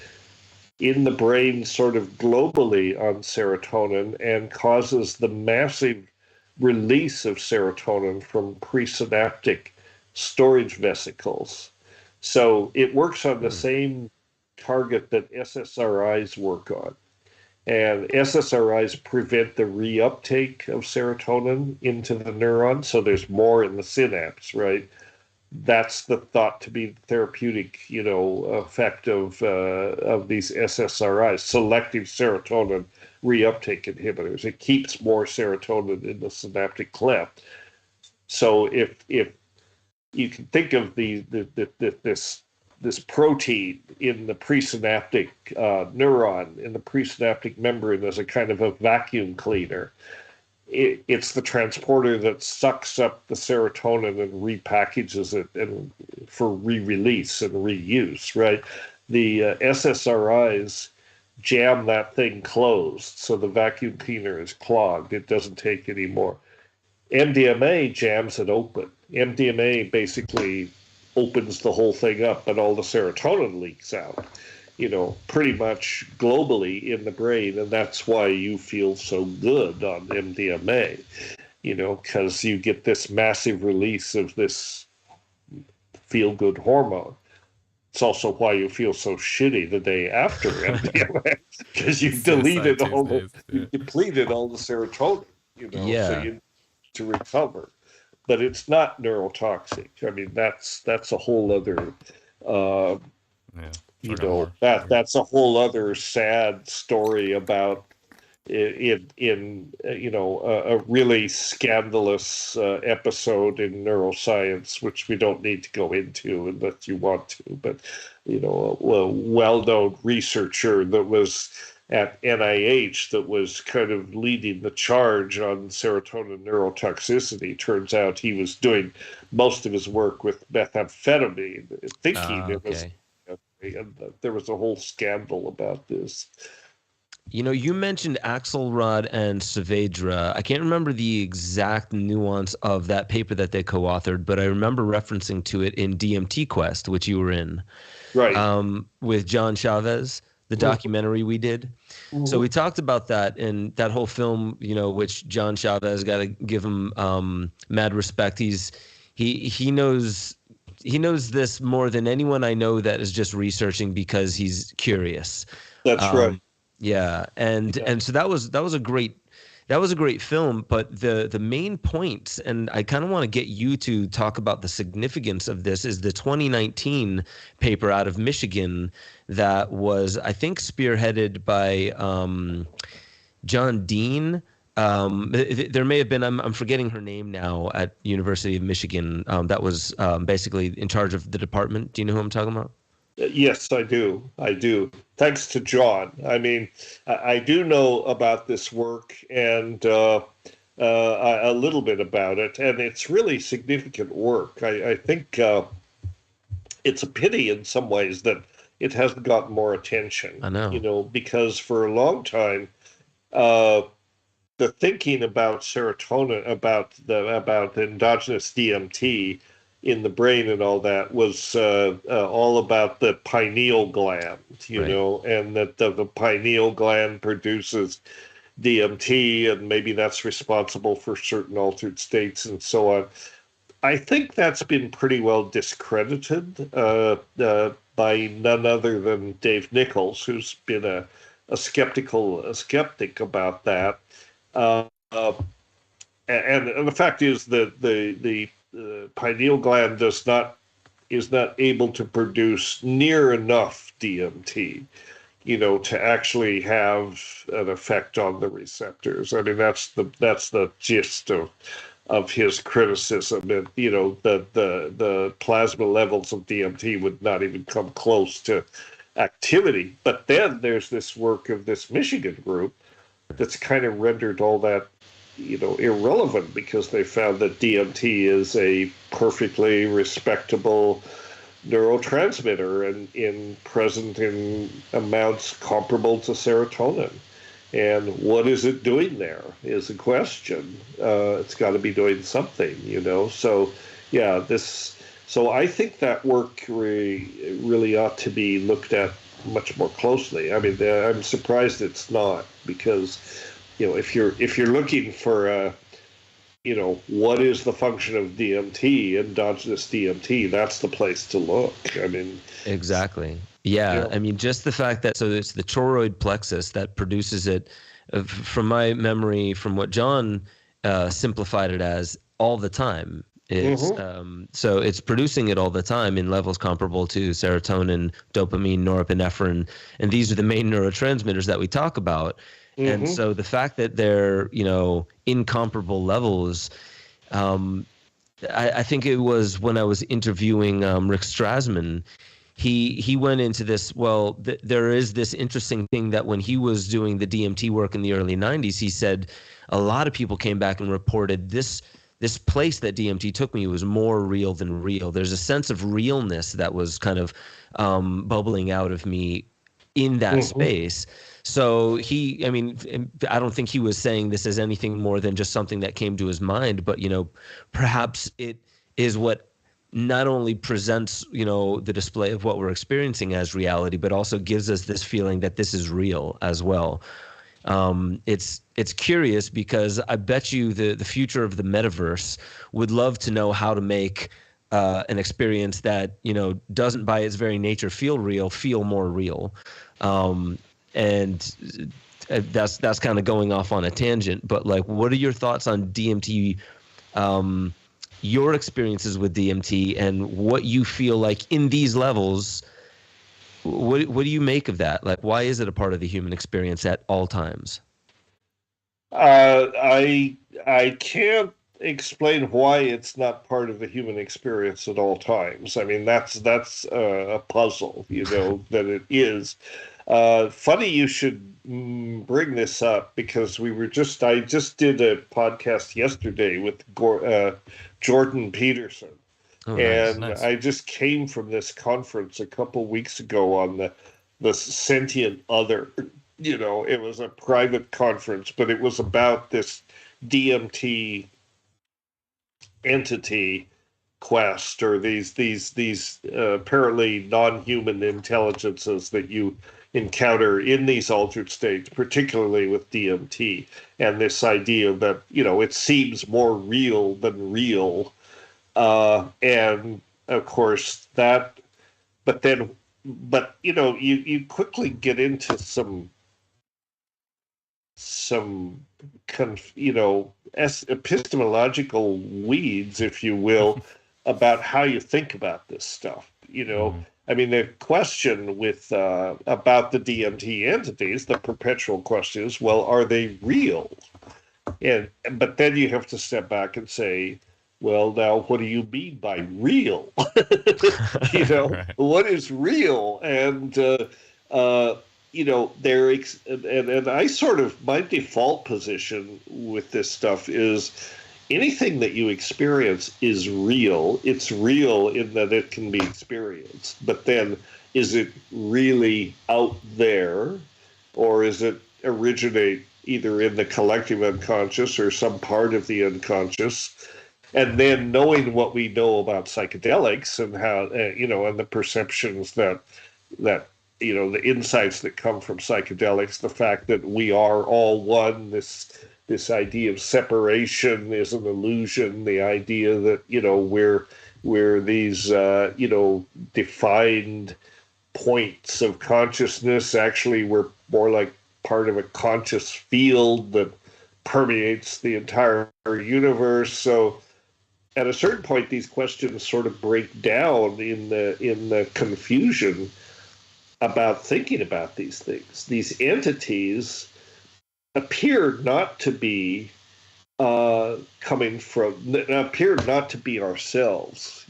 in the brain sort of globally on serotonin and causes the massive release of serotonin from presynaptic storage vesicles. So it works on the same target that SSRIs work on. And SSRIs prevent the reuptake of serotonin into the neuron, so there's more in the synapse, right? That's the thought to be the therapeutic, effect of these SSRIs, selective serotonin reuptake inhibitors. It keeps more serotonin in the synaptic cleft. So if you can think of this protein in the presynaptic neuron, in the presynaptic membrane, as a kind of a vacuum cleaner. It's the transporter that sucks up the serotonin and repackages it and for re-release and reuse, right? The SSRIs jam that thing closed, so the vacuum cleaner is clogged. It doesn't take any more. MDMA jams it open. MDMA basically opens the whole thing up, and all the serotonin leaks out, pretty much globally in the brain. And that's why you feel so good on MDMA, because you get this massive release of this feel-good hormone. It's also why you feel so shitty the day after MDMA, because you've depleted all the serotonin, so you need to recover. But it's not neurotoxic. I mean, that's a whole other, that's a whole other sad story about a really scandalous episode in neuroscience, which we don't need to go into unless you want to. But a well-known researcher that was at NIH that was kind of leading the charge on serotonin neurotoxicity. Turns out he was doing most of his work with methamphetamine, thinking it was, and there was a whole scandal about this.
You mentioned Axelrod and Saavedra. I can't remember the exact nuance of that paper that they co-authored, but I remember referencing to it in DMT Quest, which you were in,
right? With
John Chavez, the documentary we did. Mm-hmm. So we talked about that, and that whole film, which John Chavez, got to give him mad respect. He knows this more than anyone I know that is just researching because he's curious.
That's right.
Yeah, and so that was a great film. But the main point, and I kind of want to get you to talk about the significance of this, is the 2019 paper out of Michigan that was, I think, spearheaded by John Dean. There may have been, I'm forgetting her name now, at University of Michigan, that was basically in charge of the department. Do you know who I'm talking about?
Yes, I do. Thanks to John. I mean, I do know about this work and a little bit about it, and it's really significant work. I think it's a pity in some ways that it hasn't gotten more attention.
I know.
Because for a long time, the thinking about serotonin, about endogenous DMT in the brain and all that was all about the pineal gland, and that the pineal gland produces DMT, and maybe that's responsible for certain altered states and so on. I think that's been pretty well discredited by none other than Dave Nichols, who's been a skeptic about that. And the fact is that the pineal gland is not able to produce near enough DMT, to actually have an effect on the receptors. I mean, that's the gist of his criticism. And the plasma levels of DMT would not even come close to activity. But then there's this work of this Michigan group that's kind of rendered all that irrelevant, because they found that DMT is a perfectly respectable neurotransmitter and present in amounts comparable to serotonin. And what is it doing there is a question. It's got to be doing something, So, yeah, So I think that work really ought to be looked at much more closely. I mean, I'm surprised it's not, because if you're looking for what is the function of DMT, endogenous DMT, that's the place to look. I mean,
exactly. Yeah,
Yeah.
I mean, just the fact that, so it's the choroid plexus that produces it, from my memory, from what John simplified it as, all the time. It's so it's producing it all the time in levels comparable to serotonin, dopamine, norepinephrine, and these are the main neurotransmitters that we talk about. And so the fact that they're, incomparable levels, I think it was when I was interviewing Rick Strassman, he went into this. Well, there is this interesting thing that when he was doing the DMT work in the early 90s, he said a lot of people came back and reported this place that DMT took me was more real than real. There's a sense of realness that was kind of bubbling out of me in that space. So I don't think he was saying this as anything more than just something that came to his mind, but, perhaps it is what not only presents, the display of what we're experiencing as reality, but also gives us this feeling that this is real as well. It's curious because I bet you the future of the metaverse would love to know how to make an experience that, doesn't by its very nature feel real, feel more real. And that's kind of going off on a tangent, but like, what are your thoughts on DMT, your experiences with DMT and what you feel like in these levels? What do you make of that? Like, why is it a part of the human experience at all times?
I can't explain why it's not part of the human experience at all times. I mean, that's a puzzle, that it is. Funny you should bring this up because I just did a podcast yesterday with Jordan Peterson.
Oh,
and
nice.
I just came from this conference a couple weeks ago on the sentient other. It was a private conference, but it was about this DMT entity quest, or these apparently non-human intelligences that you encounter in these altered states, particularly with DMT, and this idea that it seems more real than real, and of course that, but you quickly get into some epistemological weeds, if you will, about how you think about this stuff. I mean, the question with about the DMT entities, the perpetual question is, well, are they real? But then you have to step back and say, well, now what do you mean by real?
Right.
What is real? And and I sort of, my default position with this stuff is anything that you experience is real. It's real in that it can be experienced, but then is it really out there, or is it originate either in the collective unconscious or some part of the unconscious? And then knowing what we know about psychedelics and how, and the perceptions that the insights that come from psychedelics, the fact that we are all one, this idea of separation is an illusion, the idea that, we're these, defined points of consciousness. Actually, we're more like part of a conscious field that permeates the entire universe. So at a certain point, these questions sort of break down in the confusion about thinking about these things. These entities appear not to be appear not to be ourselves,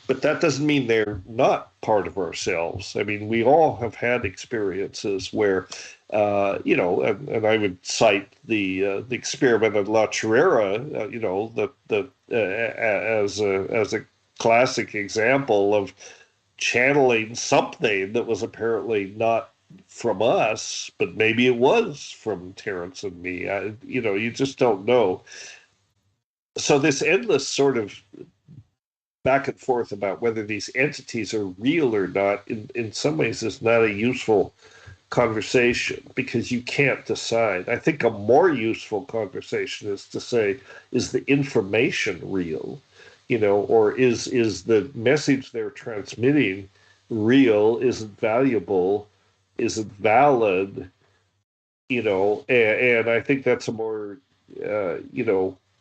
but that doesn't mean they're not part of ourselves. I mean, we all have had experiences where, and I would cite the experiment at La Chorrera, as a classic example of channeling something that was apparently not from us, but maybe it was from Terrence and me. You just don't know. So this endless sort of back and forth about whether these entities are real or not, in some ways is not a useful conversation because you can't decide. I think a more useful conversation is to say, is the information real? Or is the message they're transmitting real, isn't valuable, isn't valid, and I think that's a more,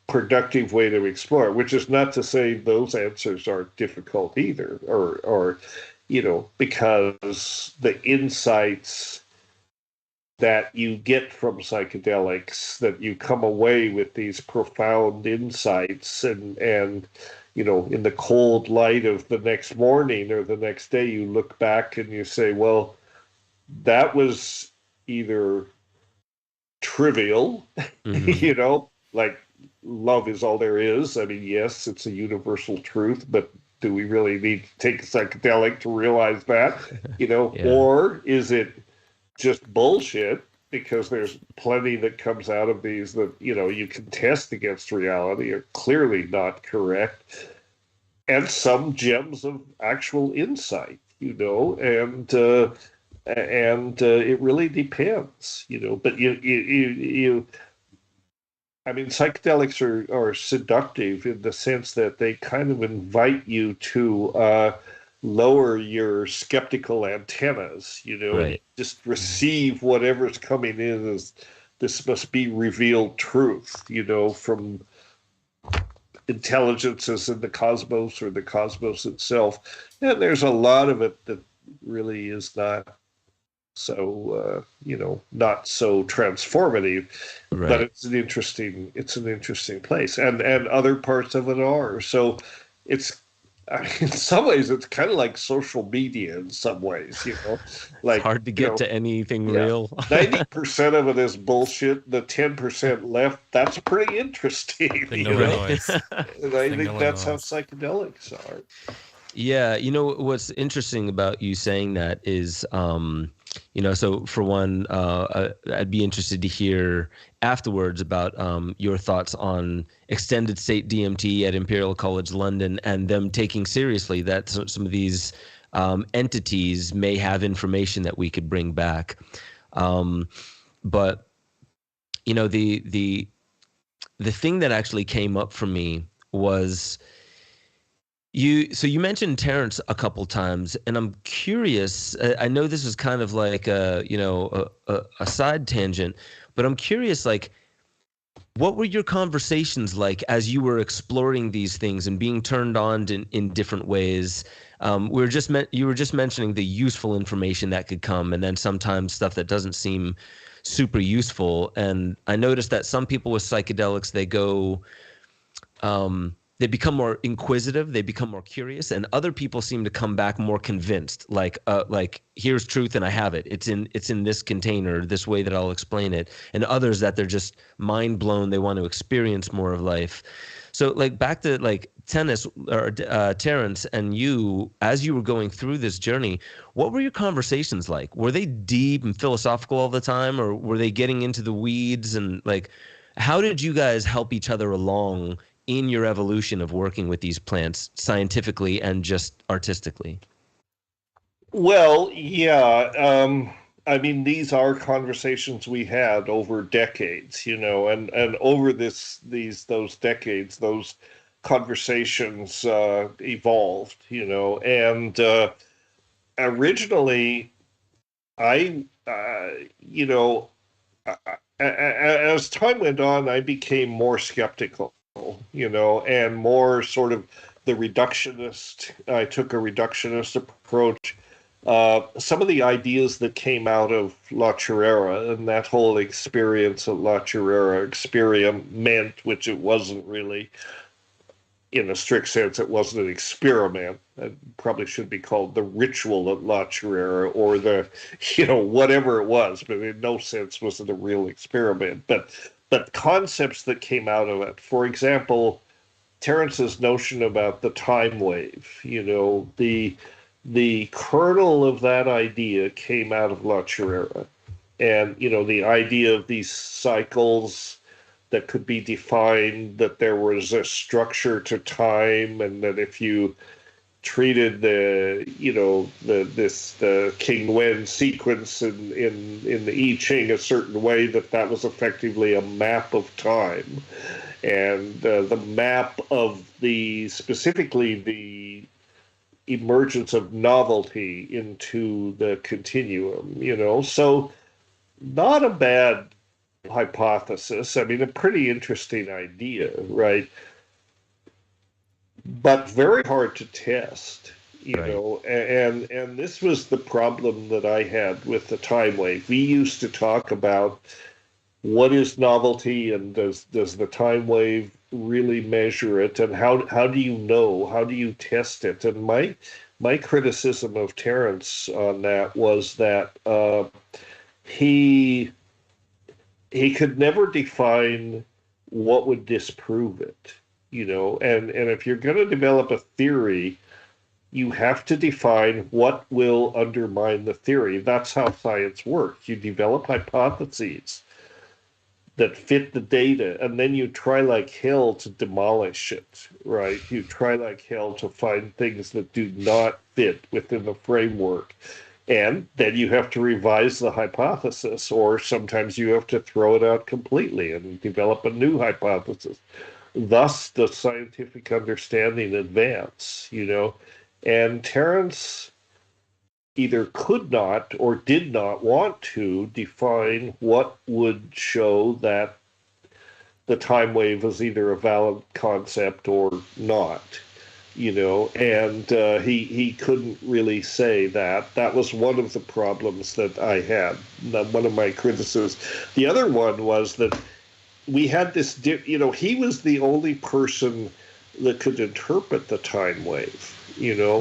productive way to explore, which is not to say those answers aren't difficult either, or because the insights that you get from psychedelics, that you come away with these profound insights, and in the cold light of the next morning or the next day, you look back and you say, well, that was either trivial, like love is all there is. I mean, yes, it's a universal truth, but do we really need to take a psychedelic to realize that? Or is it just bullshit, because there's plenty that comes out of these that, you can test against reality, are clearly not correct, and some gems of actual insight, and it really depends, but I mean, psychedelics are seductive in the sense that they kind of invite you to lower your skeptical antennas,
Right.
just receive whatever's coming in as this must be revealed truth, from intelligences in the cosmos or the cosmos itself. And there's a lot of it that really is not so, not so transformative,
Right.
but it's an interesting place, and other parts of it are. So it's, in some ways, it's kind of like social media in some ways, like
It's hard to get to anything real.
90% of it is bullshit. The 10% left, that's pretty interesting.
noise.
And I think that's how psychedelics are.
Yeah, what's interesting about you saying that is, so for one, I'd be interested to hear afterwards about your thoughts on extended state DMT at Imperial College London, and them taking seriously that some of these entities may have information that we could bring back. But the thing that actually came up for me was, you mentioned Terence a couple times, and I'm curious. I know this is kind of like a side tangent, but I'm curious, like, what were your conversations like as you were exploring these things and being turned on in different ways? You were just mentioning the useful information that could come, and then sometimes stuff that doesn't seem super useful. And I noticed that some people with psychedelics, they become more inquisitive, they become more curious, and other people seem to come back more convinced, like here's truth and I have it. It's in this container, this way that I'll explain it. And others that they're just mind blown, they want to experience more of life. So like back to like Terence and you, as you were going through this journey, what were your conversations like? Were they deep and philosophical all the time, or were they getting into the weeds? And like, how did you guys help each other along in your evolution of working with these plants scientifically and just artistically?
Well, yeah. I mean, these are conversations we had over decades, and over those decades, those conversations evolved, and originally, as time went on, I became more skeptical, and more sort of the reductionist. I took a reductionist approach. Some of the ideas that came out of La Chorrera and that whole experience at La Chorrera experiment, which it wasn't really, in a strict sense, it wasn't an experiment. It probably should be called the ritual at La Chorrera, or the, whatever it was, but in no sense was it a real experiment. But concepts that came out of it, for example, Terence's notion about the time wave, the kernel of that idea came out of La Chorrera. And, the idea of these cycles that could be defined, that there was a structure to time, and that if you treated the King Wen sequence in the I Ching a certain way, that was effectively a map of time. And the map of specifically the emergence of novelty into the continuum, So not a bad hypothesis. I mean, a pretty interesting idea, right? But very hard to test, and this was the problem that I had with the time wave. We used to talk about what is novelty, and does the time wave really measure it, and how do you know? How do you test it? And my criticism of Terence on that was that he could never define what would disprove it, and if you're going to develop a theory, you have to define what will undermine the theory. That's how science works. You develop hypotheses that fit the data, and then you try like hell to demolish it, right? You try like hell to find things that do not fit within the framework. And then you have to revise the hypothesis, or sometimes you have to throw it out completely and develop a new hypothesis. Thus, the scientific understanding advance, And Terence either could not or did not want to define what would show that the time wave was either a valid concept or not, and he couldn't really say that. That was one of the problems that I had, one of my criticisms. The other one was that we had this, he was the only person that could interpret the time wave,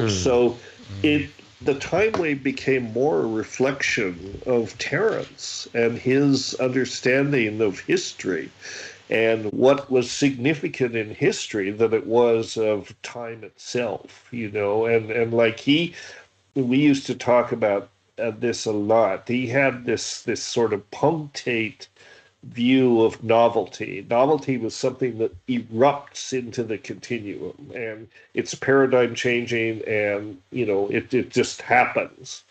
so the time wave became more a reflection of Terence and his understanding of history and what was significant in history than it was of time itself, and like we used to talk about this a lot. He had this sort of punctate view of novelty. Novelty was something that erupts into the continuum, and it's paradigm changing, and it just happens,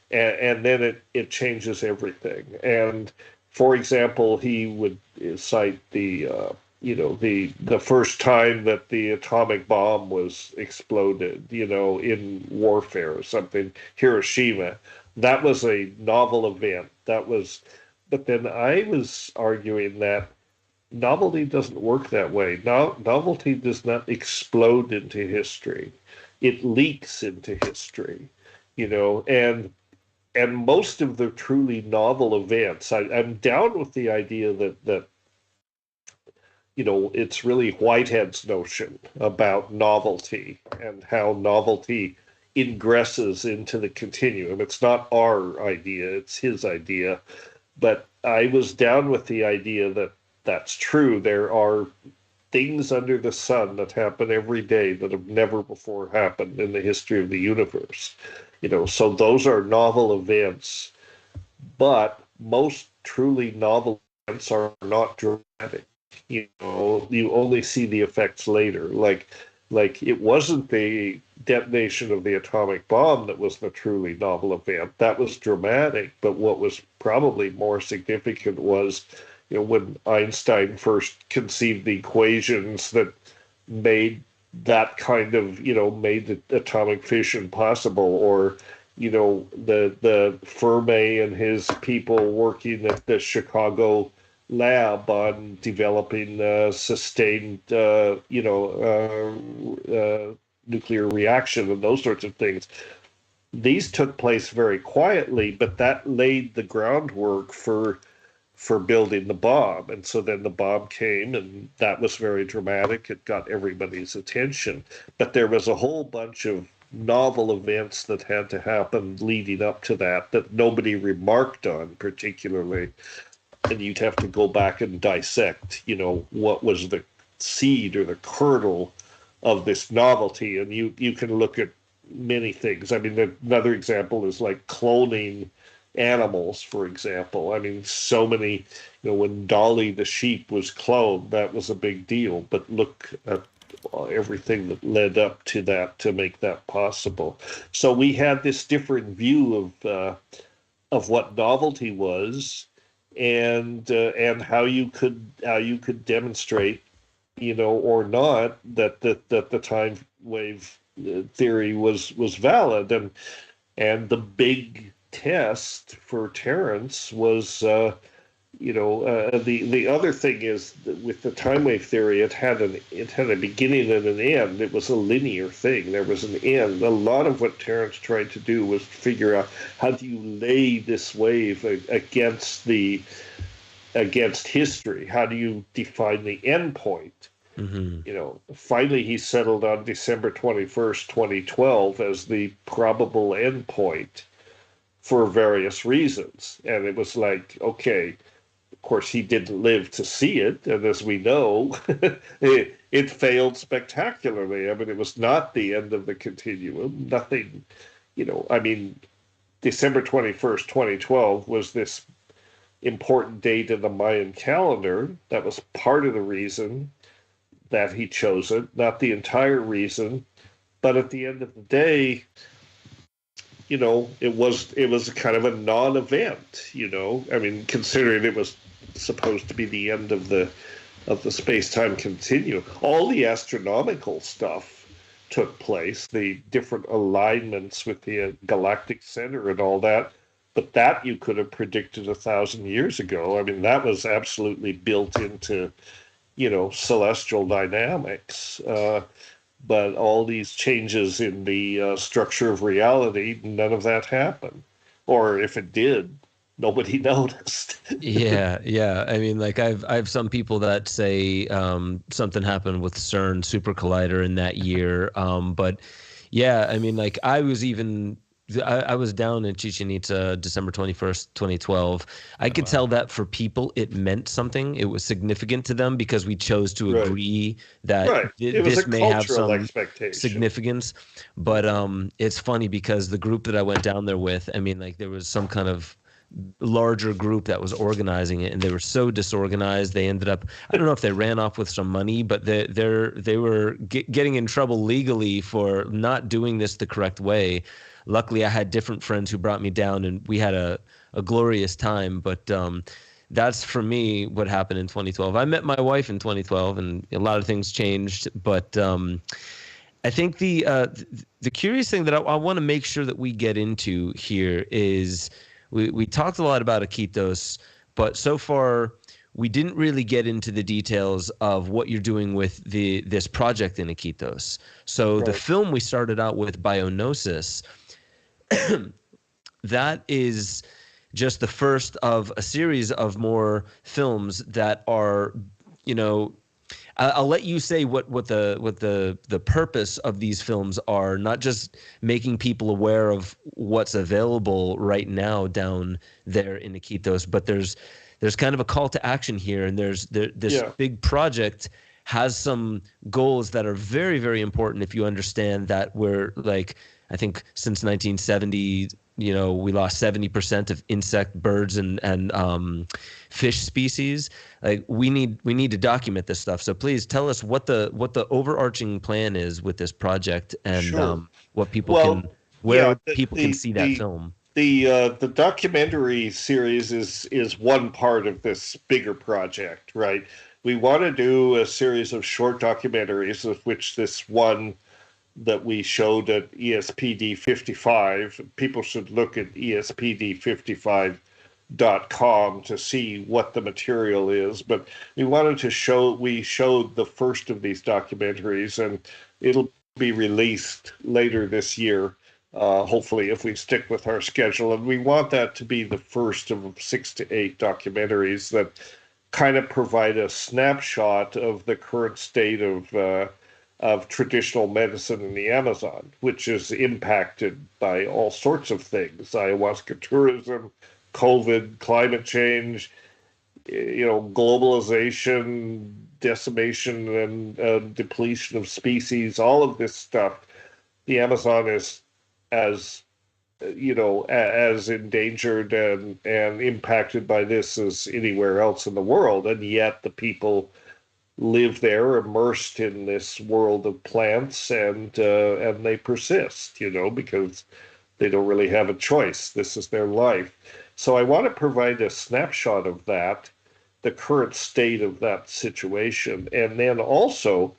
and then it changes everything. And for example, he would cite the first time that the atomic bomb was exploded, in warfare or something, Hiroshima. That was a novel event. But then I was arguing that novelty doesn't work that way. Novelty does not explode into history. It leaks into history, and most of the truly novel events, I'm down with the idea that it's really Whitehead's notion about novelty and how novelty ingresses into the continuum. It's not our idea, it's his idea. But I was down with the idea that that's true. There are things under the sun that happen every day that have never before happened in the history of the universe. So those are novel events, but most truly novel events are not dramatic. You only see the effects later. Like it wasn't the detonation of the atomic bomb that was the truly novel event. That was dramatic, but what was probably more significant was, when Einstein first conceived the equations that made that kind of, made the atomic fission possible, or, the Fermi and his people working at the Chicago lab on developing sustained, nuclear reaction and those sorts of things. These took place very quietly, but that laid the groundwork for building the bomb. And so then the bomb came, and that was very dramatic. It got everybody's attention. But there was a whole bunch of novel events that had to happen leading up to that nobody remarked on particularly. And you'd have to go back and dissect, what was the seed or the kernel of this novelty. And you can look at many things. I mean, another example is like cloning animals, for example. I mean, so many, when Dolly the sheep was cloned, that was a big deal. But look at everything that led up to that to make that possible. So we had this different view of what novelty was, and how you could demonstrate, or not, that the time wave theory was valid, and the big test for Terence was, the other thing is that with the time wave theory, it had a beginning and an end. It was a linear thing. There was an end. A lot of what Terence tried to do was figure out how do you lay this wave against history. How do you define the end point? Finally he settled on December 21st, 2012 as the probable end point for various reasons. And it was like, okay, of course he didn't live to see it. And as we know, it failed spectacularly. I mean, it was not the end of the continuum. Nothing, December 21st, 2012 was this important date in the Mayan calendar. That was part of the reason that he chose it, not the entire reason. But at the end of the day, it was kind of a non-event, considering it was supposed to be the end of the space-time continuum. All the astronomical stuff took place, the different alignments with the galactic center and all that, but that you could have predicted 1,000 years ago. I mean, that was absolutely built into celestial dynamics. But all these changes in the structure of reality, none of that happened. Or if it did, nobody noticed.
Yeah. I mean, like I have some people that say something happened with CERN Super Collider in that year. But yeah, I mean, like I was down in Chichen Itza December 21st, 2012. I could tell that for people, it meant something. It was significant to them because we chose to agree that this may have some significance. But it's funny because the group that I went down there with, I mean, like there was some kind of larger group that was organizing it, and they were so disorganized. They ended up, I don't know if they ran off with some money, but they were getting in trouble legally for not doing this the correct way. Luckily, I had different friends who brought me down, and we had a glorious time. But that's, for me, what happened in 2012. I met my wife in 2012, and a lot of things changed. But I think the curious thing that I want to make sure that we get into here is we talked a lot about Iquitos, but so far we didn't really get into the details of what you're doing with this project in Iquitos. So the film we started out with, BioGnosis, that is just the first of a series of more films that are, I'll let you say what the purpose of these films are, not just making people aware of what's available right now down there in Iquitos, but there's kind of a call to action here, and this big project has some goals that are very, very important if you understand that we're like, I think since 1970, we lost 70% of insect, birds, and fish species. Like we need to document this stuff. So please tell us what the overarching plan is with this project, and what people people can see that film.
The documentary series is one part of this bigger project, right? We want to do a series of short documentaries, of which this one that we showed at ESPD 55. People should look at espd55.com to see what the material is. But we showed the first of these documentaries, and it'll be released later this year, hopefully, if we stick with our schedule. And we want that to be the first of 6 to 8 documentaries that kind of provide a snapshot of the current state of traditional medicine in the Amazon, which is impacted by all sorts of things: ayahuasca tourism, COVID, climate change, globalization, decimation and depletion of species, all of this stuff. The Amazon is as endangered and impacted by this as anywhere else in the world, and yet the people live there immersed in this world of plants, and they persist, because they don't really have a choice. This is their life. So I want to provide a snapshot of that, the current state of that situation, and then also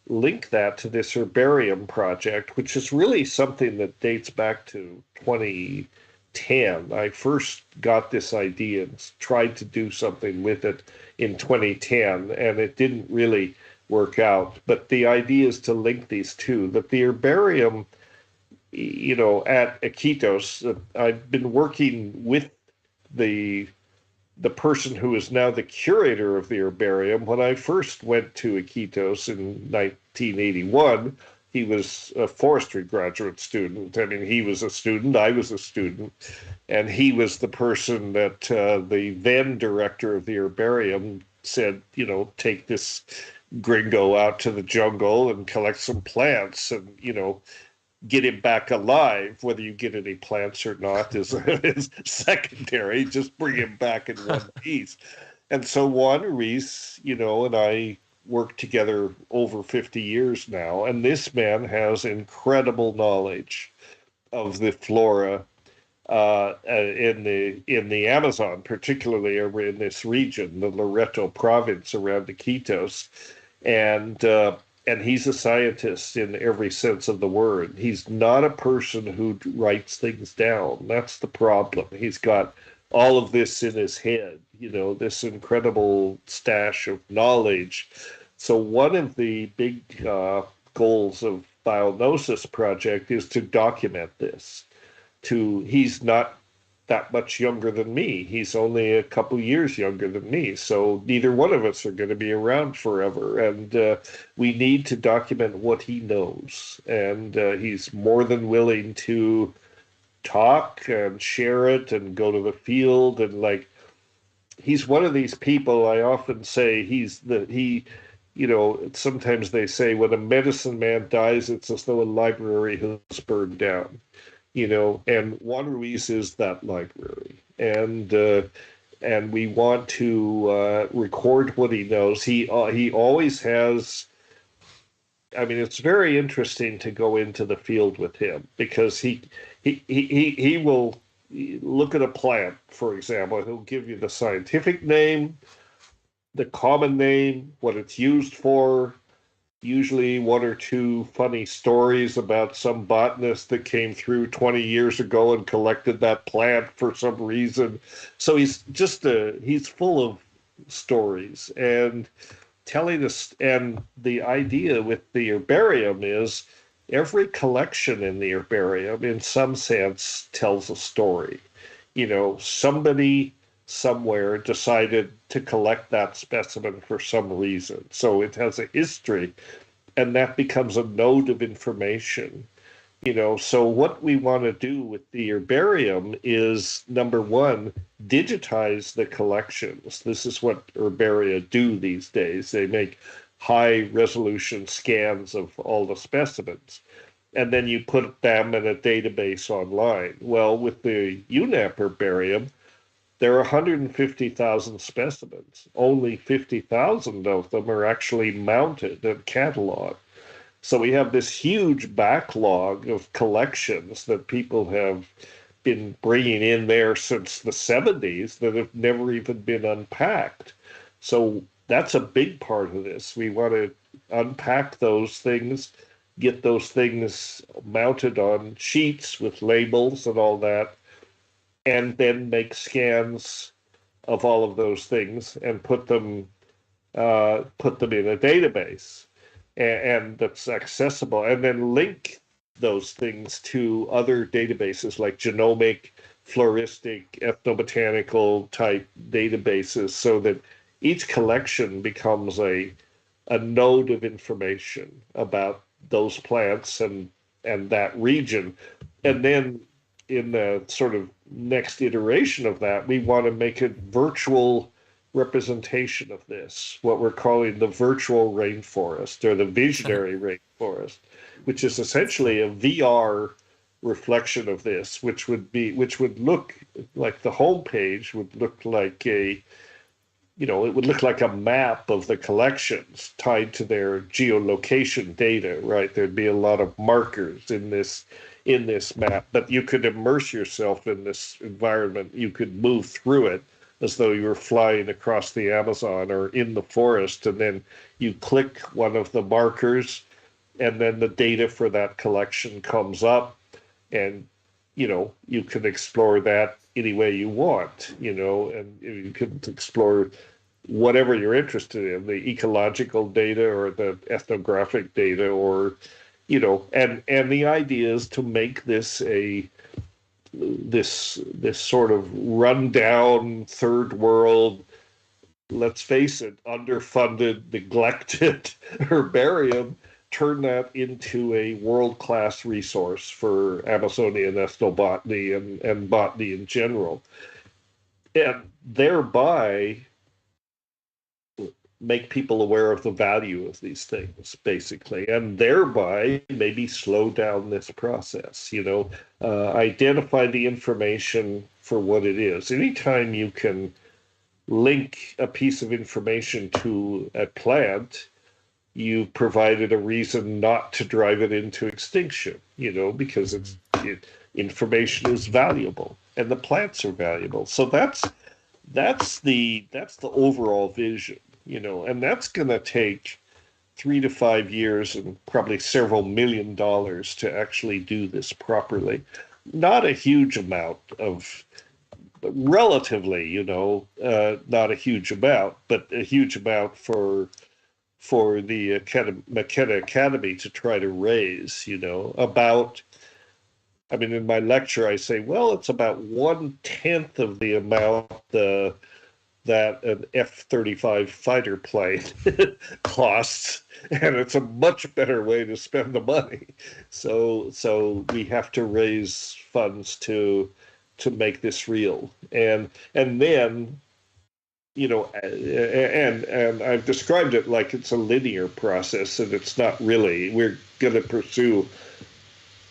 link that to this herbarium project, which is really something that dates back to 2010. I first got this idea and tried to do something with it in 2010, and it didn't really work out. But the idea is to link these two, that the herbarium, at Iquitos, I've been working with the person who is now the curator of the herbarium. When I first went to Iquitos in 1981, he was a forestry graduate student. I mean, he was a student, I was a student, and he was the person that the then director of the herbarium said, take this gringo out to the jungle and collect some plants and, get him back alive. Whether you get any plants or not is secondary. Just bring him back in one piece. And so Juan Ruiz, and I worked together over 50 years now. And this man has incredible knowledge of the flora in the Amazon, particularly over in this region, the Loreto province around Iquitos. And he's a scientist in every sense of the word. He's not a person who writes things down. That's the problem. He's got all of this in his head, this incredible stash of knowledge. So one of the big goals of BioGnosis project is to document this. He's not that much younger than me. He's only a couple years younger than me. So neither one of us are going to be around forever. And we need to document what he knows. And he's more than willing to talk and share it and go to the field. And he's one of these people. I often say sometimes they say when a medicine man dies, it's as though a library has burned down. And Juan Ruiz is that library, and we want to record what he knows. He always has. I mean, it's very interesting to go into the field with him because he will look at a plant, for example. He'll give you the scientific name, the common name, what it's used for. Usually one or two funny stories about some botanist that came through 20 years ago and collected that plant for some reason. So he's full of stories and telling us. And the idea with the herbarium is every collection in the herbarium, in some sense, tells a story. Somebody somewhere decided to collect that specimen for some reason. So it has a history, and that becomes a node of information. So what we want to do with the herbarium is, number one, digitize the collections. This is what herbaria do these days. They make high resolution scans of all the specimens, and then you put them in a database online. Well, with the UNEP herbarium, there are 150,000 specimens. Only 50,000 of them are actually mounted and cataloged. So we have this huge backlog of collections that people have been bringing in there since the 70s that have never even been unpacked. So that's a big part of this. We want to unpack those things, get those things mounted on sheets with labels and all that, and then make scans of all of those things and put them in a database and that's accessible, and then link those things to other databases like genomic, floristic, ethnobotanical type databases, so that each collection becomes a node of information about those plants and that region. And then in the sort of next iteration of that, we want to make a virtual representation of this, what we're calling the virtual rainforest or the visionary rainforest, which is essentially a VR reflection of this, which would look like the homepage would look like it would look like a map of the collections tied to their geolocation data, right? There'd be a lot of markers in this map, but you could immerse yourself in this environment. You could move through it as though you were flying across the Amazon or in the forest, and then you click one of the markers, and then the data for that collection comes up, and you can explore that any way you want, and you can explore whatever you're interested in, the ecological data or the ethnographic data, or and the idea is to make this this sort of rundown third world, let's face it, underfunded, neglected herbarium, turn that into a world-class resource for Amazonian ethnobotany and botany in general, and thereby make people aware of the value of these things, basically, and thereby maybe slow down this process, identify the information for what it is. Anytime you can link a piece of information to a plant, you provided a reason not to drive it into extinction, because information is valuable and the plants are valuable. So that's the overall vision. And that's going to take 3 to 5 years and probably several $1 million to actually do this properly. Not a huge amount relatively, not a huge amount, but a huge amount for the McKenna Academy to try to raise, about, in my lecture, I say, well, it's about 1/10 of the amount that an F-35 fighter plane costs, and it's a much better way to spend the money. So we have to raise funds to make this real, and then and I've described it like it's a linear process, and it's not really. We're going to pursue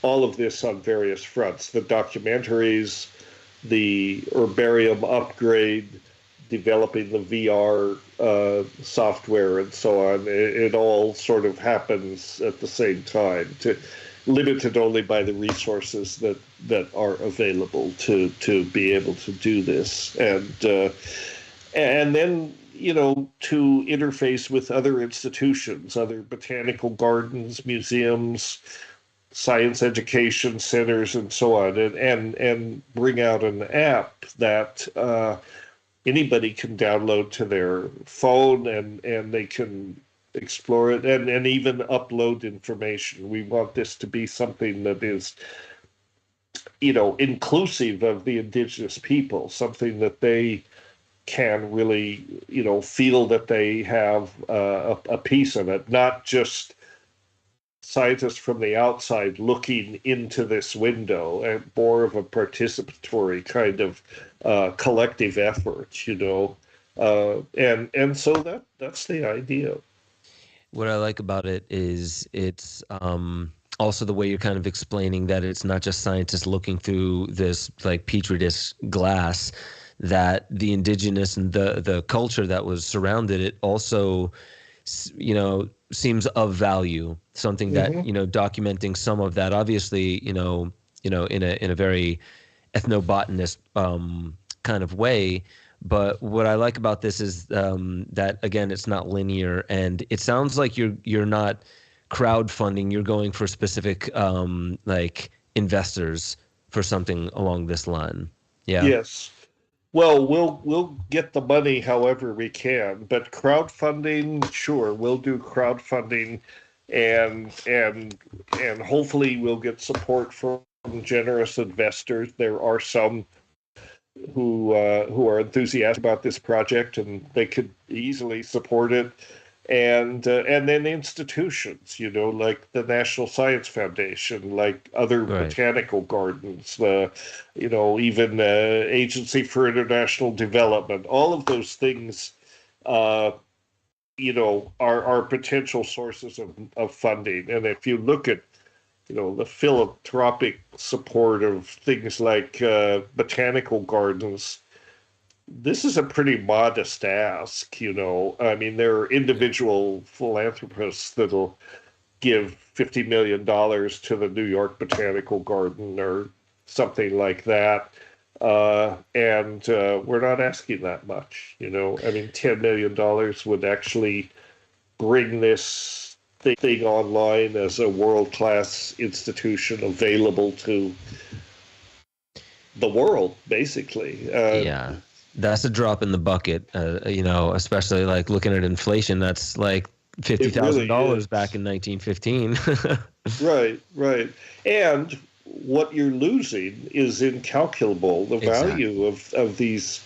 all of this on various fronts: the documentaries, the herbarium upgrade, developing the VR software, and so on. It all sort of happens at the same time, limited only by the resources that are available to be able to do this, and then to interface with other institutions, other botanical gardens, museums, science education centers, and so on, and bring out an app that anybody can download to their phone, and they can explore it and even upload information. We want this to be something that is, inclusive of the indigenous people, something that they can really, feel that they have a piece of it, not just scientists from the outside looking into this window, and more of a participatory kind of collective effort, and so that's the idea.
What I like about it is it's also the way you're kind of explaining that it's not just scientists looking through this like petri dish glass, that the indigenous and the culture that was surrounded it also, seems of value, something that, documenting some of that, obviously, in a very ethnobotanist kind of way. But what I like about this is that, again, it's not linear, and it sounds like you're not crowdfunding. You're going for specific like investors for something along this line. Yeah.
Yes. Well, we'll get the money however we can, but crowdfunding, sure, we'll do crowdfunding, and hopefully we'll get support from generous investors. There are some who are enthusiastic about this project, and they could easily support it. And then institutions, like the National Science Foundation, like other botanical gardens, even Agency for International Development. All of those things, are potential sources of funding. And if you look at, the philanthropic support of things like botanical gardens, this is a pretty modest ask, there are individual philanthropists that'll give $50 million to the New York Botanical Garden or something like that. And we're not asking that much, I mean, $10 million would actually bring this thing online as a world-class institution available to the world, basically.
Yeah, that's a drop in the bucket, especially like looking at inflation. That's like $50,000 back in 1915.
Right. And what you're losing is incalculable. The value of these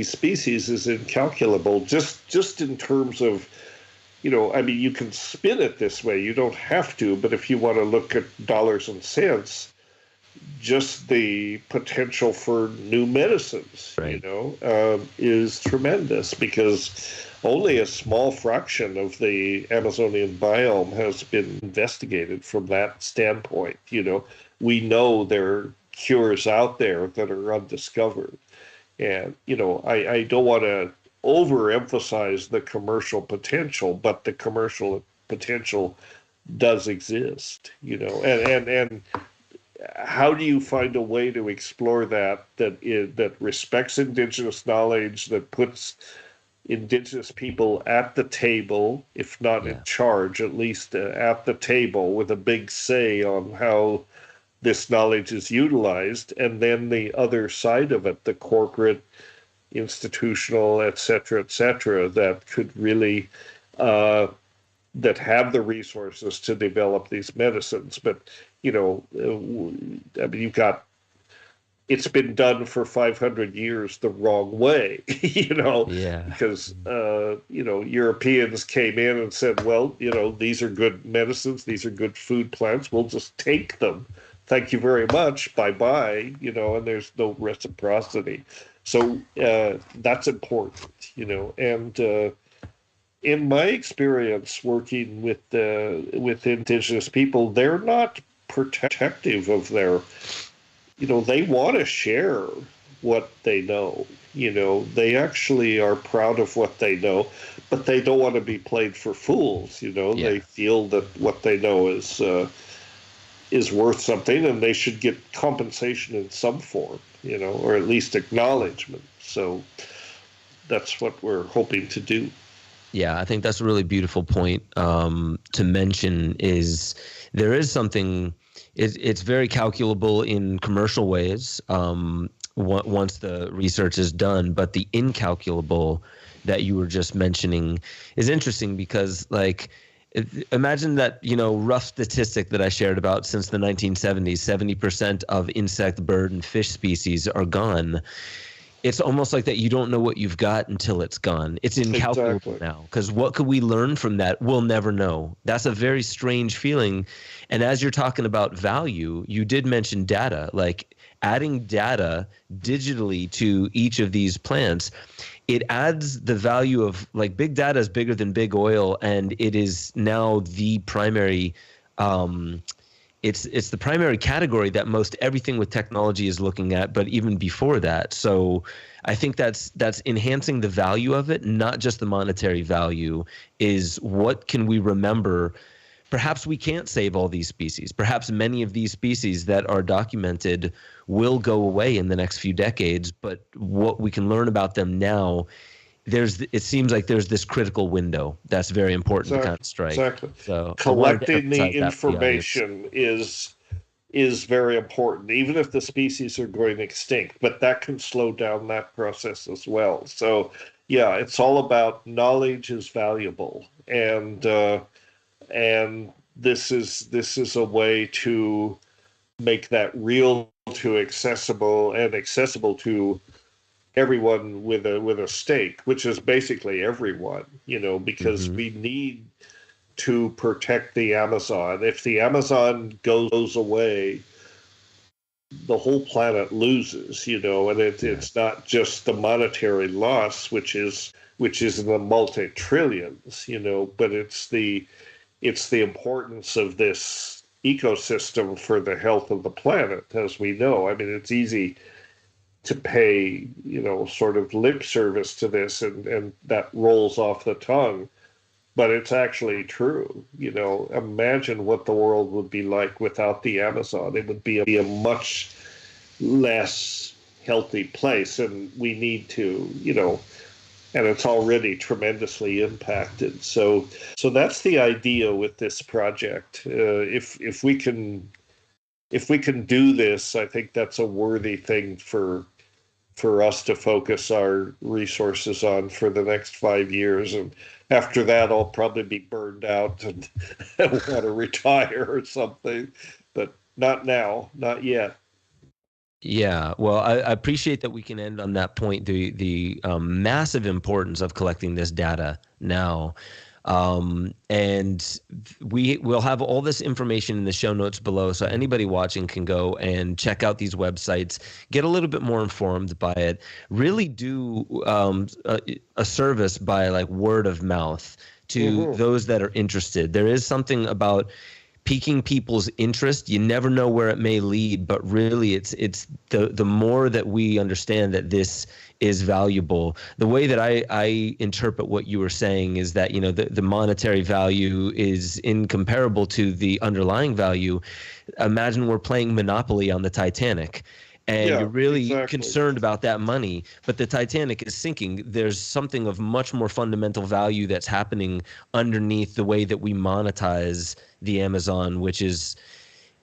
species is incalculable. Just in terms of, I mean, you can spin it this way. You don't have to, but if you want to look at dollars and cents, just the potential for new medicines, is tremendous, because only a small fraction of the Amazonian biome has been investigated from that standpoint. We know there are cures out there that are undiscovered. And, I don't want to overemphasize the commercial potential, but the commercial potential does exist, and how do you find a way to explore that respects indigenous knowledge, that puts indigenous people at the table, if not in charge, at least at the table with a big say on how this knowledge is utilized, and then the other side of it, the corporate, institutional, et cetera, that could really that have the resources to develop these medicines. But I mean, it's been done for 500 years the wrong way, because Europeans came in and said, well, these are good medicines, these are good food plants, we'll just take them. Thank you very much, bye-bye, and there's no reciprocity. So that's important, and in my experience working with indigenous people, they're not protective of their, they want to share what they know. They actually are proud of what they know, but they don't want to be played for fools. They feel that what they know is worth something, and they should get compensation in some form, or at least acknowledgement. So that's what we're hoping to do.
Yeah, I think that's a really beautiful point to mention. Is there is something, it's very calculable in commercial ways once the research is done, but the incalculable that you were just mentioning is interesting, because like, imagine that, rough statistic that I shared about since the 1970s, 70% of insect, bird, and fish species are gone. It's almost like that you don't know what you've got until it's gone. It's incalculable now, because what could we learn from that? We'll never know. That's a very strange feeling. And as you're talking about value, you did mention data, like adding data digitally to each of these plants. It adds the value of, like, big data is bigger than big oil, and it is now the primary it's the primary category that most everything with technology is looking at, but even before that. So I think that's enhancing the value of it, not just the monetary value, is what can we remember. Perhaps we can't save all these species. Perhaps many of these species that are documented will go away in the next few decades, but what we can learn about them now, it seems like there's this critical window that's very important to kind of strike.
Exactly.
So
collecting the information is very important, even if the species are going extinct, but that can slow down that process as well. So yeah, it's all about knowledge is valuable, and this is a way to make that real to accessible to everyone with a stake, which is basically everyone, because we need to protect the Amazon. If the Amazon goes away, the whole planet loses, and it's not just the monetary loss, which is in the multi-trillions, but it's the importance of this ecosystem for the health of the planet, as we know. I mean, it's easy to pay, sort of lip service to this, and that rolls off the tongue, but it's actually true. Imagine what the world would be like without the Amazon. It would be a much less healthy place, and we need to, and it's already tremendously impacted. So that's the idea with this project. If we can do this, I think that's a worthy thing for us to focus our resources on for the next 5 years. And after that, I'll probably be burned out and want to retire or something, but not now, not yet.
Yeah, well, I appreciate that we can end on that point, the massive importance of collecting this data now. And we will have all this information in the show notes below, so anybody watching can go and check out these websites, get a little bit more informed by it, really do a service by like word of mouth to those that are interested. There is something about piquing people's interest. You never know where it may lead, but really it's the more that we understand that this is valuable. The way that I interpret what you were saying is that, the monetary value is incomparable to the underlying value. Imagine we're playing Monopoly on the Titanic. And you're really concerned about that money, but the Titanic is sinking. There's something of much more fundamental value that's happening underneath the way that we monetize the Amazon, which is,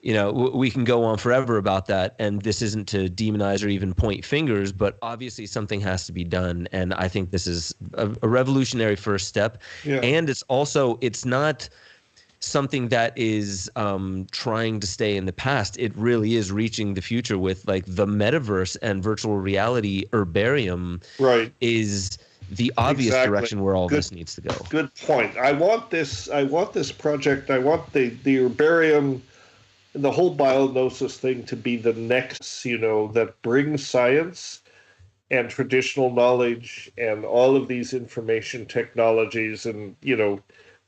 we can go on forever about that. And this isn't to demonize or even point fingers, but obviously something has to be done. And I think this is a revolutionary first step. Yeah. And it's not something that is trying to stay in the past. It really is reaching the future with like the metaverse and virtual reality. Herbarium is the obvious direction where all this needs to go.
Good point. I want this project, I want the herbarium, the whole biognosis thing to be the next, that brings science and traditional knowledge and all of these information technologies and,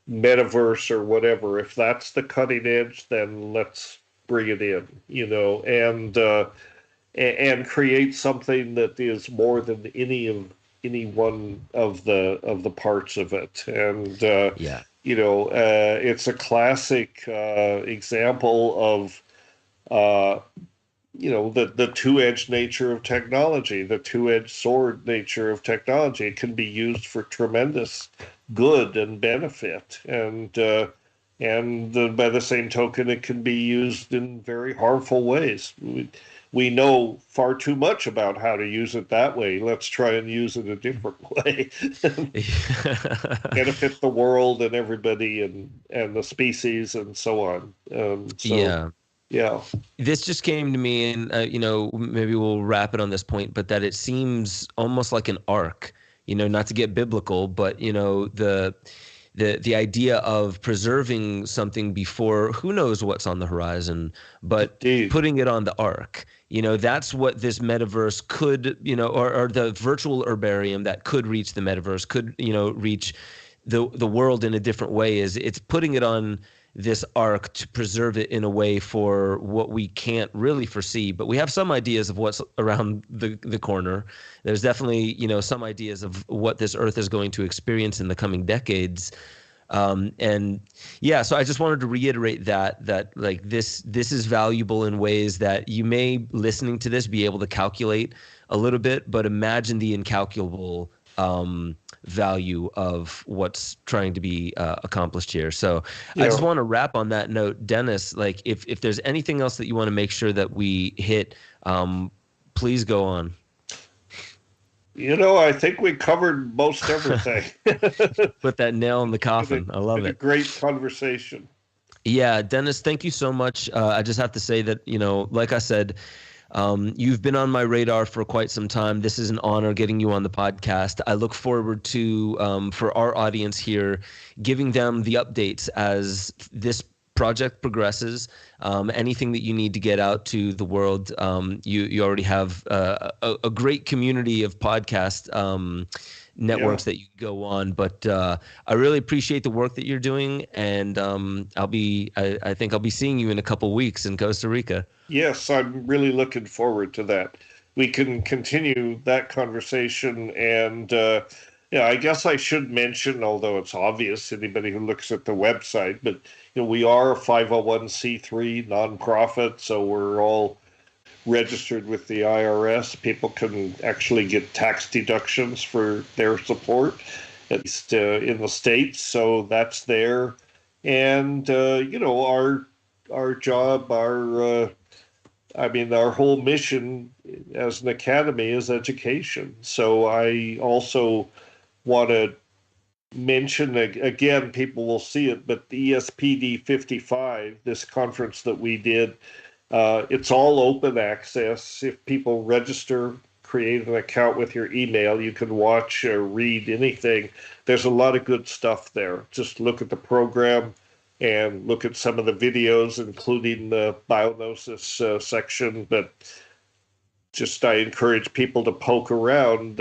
metaverse or whatever. If that's the cutting edge, then let's bring it in, and create something that is more than any one of the parts of it. And it's a classic example of the two-edged nature of technology, the two-edged sword nature of technology. It can be used for tremendous good and benefit, and by the same token, it can be used in very harmful ways. We know far too much about how to use it that way. Let's try and use it a different way. Benefit the world and everybody and the species and so on. Yeah.
This just came to me, and maybe we'll wrap it on this point, but that it seems almost like an arc. Not to get biblical, but the idea of preserving something before who knows what's on the horizon, but putting it on the ark. That's what this metaverse could, or the virtual herbarium that could reach the metaverse, could, reach the world in a different way. Is it's putting it on this arc to preserve it in a way for what we can't really foresee, but we have some ideas of what's around the corner. There's definitely, some ideas of what this earth is going to experience in the coming decades. So I just wanted to reiterate that like this is valuable in ways that you may, listening to this, be able to calculate a little bit, but imagine the incalculable value of what's trying to be accomplished here. So I just want to wrap on that note. Dennis, like if there's anything else that you want to make sure that we hit, please go on.
I think we covered most everything.
Put that nail in the coffin. I love it.
A great conversation.
Yeah, Dennis, thank you so much. I just have to say that, like I said, you've been on my radar for quite some time. This is an honor getting you on the podcast. I look forward to, for our audience here, giving them the updates as this project progresses. Anything that you need to get out to the world, you already have a great community of podcast networks that you go on. But I really appreciate the work that you're doing, and I think I'll be seeing you in a couple weeks in Costa Rica.
Yes, I'm really looking forward to that. We can continue that conversation, and I guess I should mention, although it's obvious, anybody who looks at the website, but we are a 501c3 nonprofit, so we're all registered with the IRS. People can actually get tax deductions for their support, at least in the States. So that's there. And, our job, our whole mission as an academy is education. So I also want to mention, again, people will see it, but the ESPD 55, this conference that we did, it's all open access. If people register, create an account with your email, you can watch or read anything. There's a lot of good stuff there. Just look at the program and look at some of the videos, including the BioGnosis section. But just I encourage people to poke around.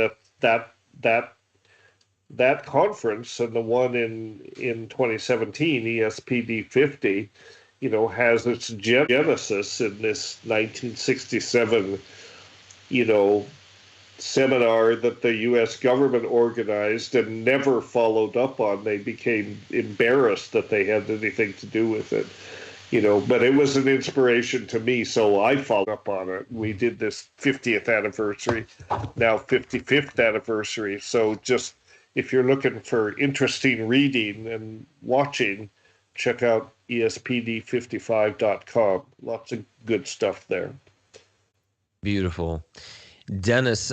That conference and the one in 2017, ESPD 50, has its genesis in this 1967, seminar that the U.S. government organized and never followed up on. They became embarrassed that they had anything to do with it, but it was an inspiration to me, so I followed up on it. We did this 50th anniversary, now 55th anniversary. So just if you're looking for interesting reading and watching, check out espd55.com. Lots of good stuff there.
Beautiful. Dennis,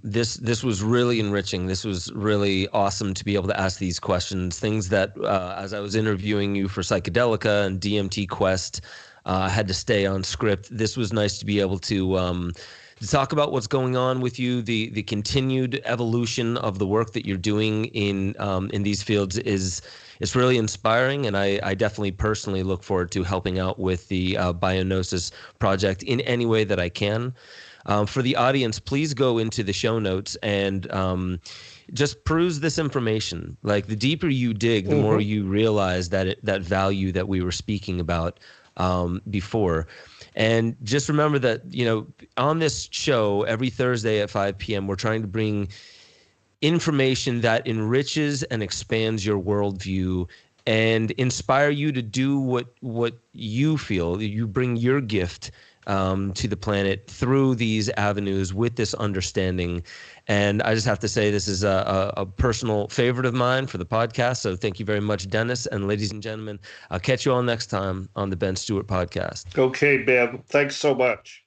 this was really enriching. This was really awesome to be able to ask these questions, things that as I was interviewing you for Psychedelica and DMT Quest, I had to stay on script. This was nice to be able to talk about what's going on with you. The continued evolution of the work that you're doing in these fields is really inspiring, and I definitely personally look forward to helping out with the BioGnosis project in any way that I can. For the audience, please go into the show notes and just peruse this information. Like, the deeper you dig, the more you realize that value that we were speaking about before. And just remember that, on this show, every Thursday at 5 p.m., we're trying to bring information that enriches and expands your worldview and inspire you to do what you feel. You bring your gift to the planet through these avenues with this understanding. And I just have to say, this is a personal favorite of mine for the podcast. So thank you very much, Dennis. And ladies and gentlemen, I'll catch you all next time on the Ben Stewart Podcast.
Okay, Ben. Thanks so much.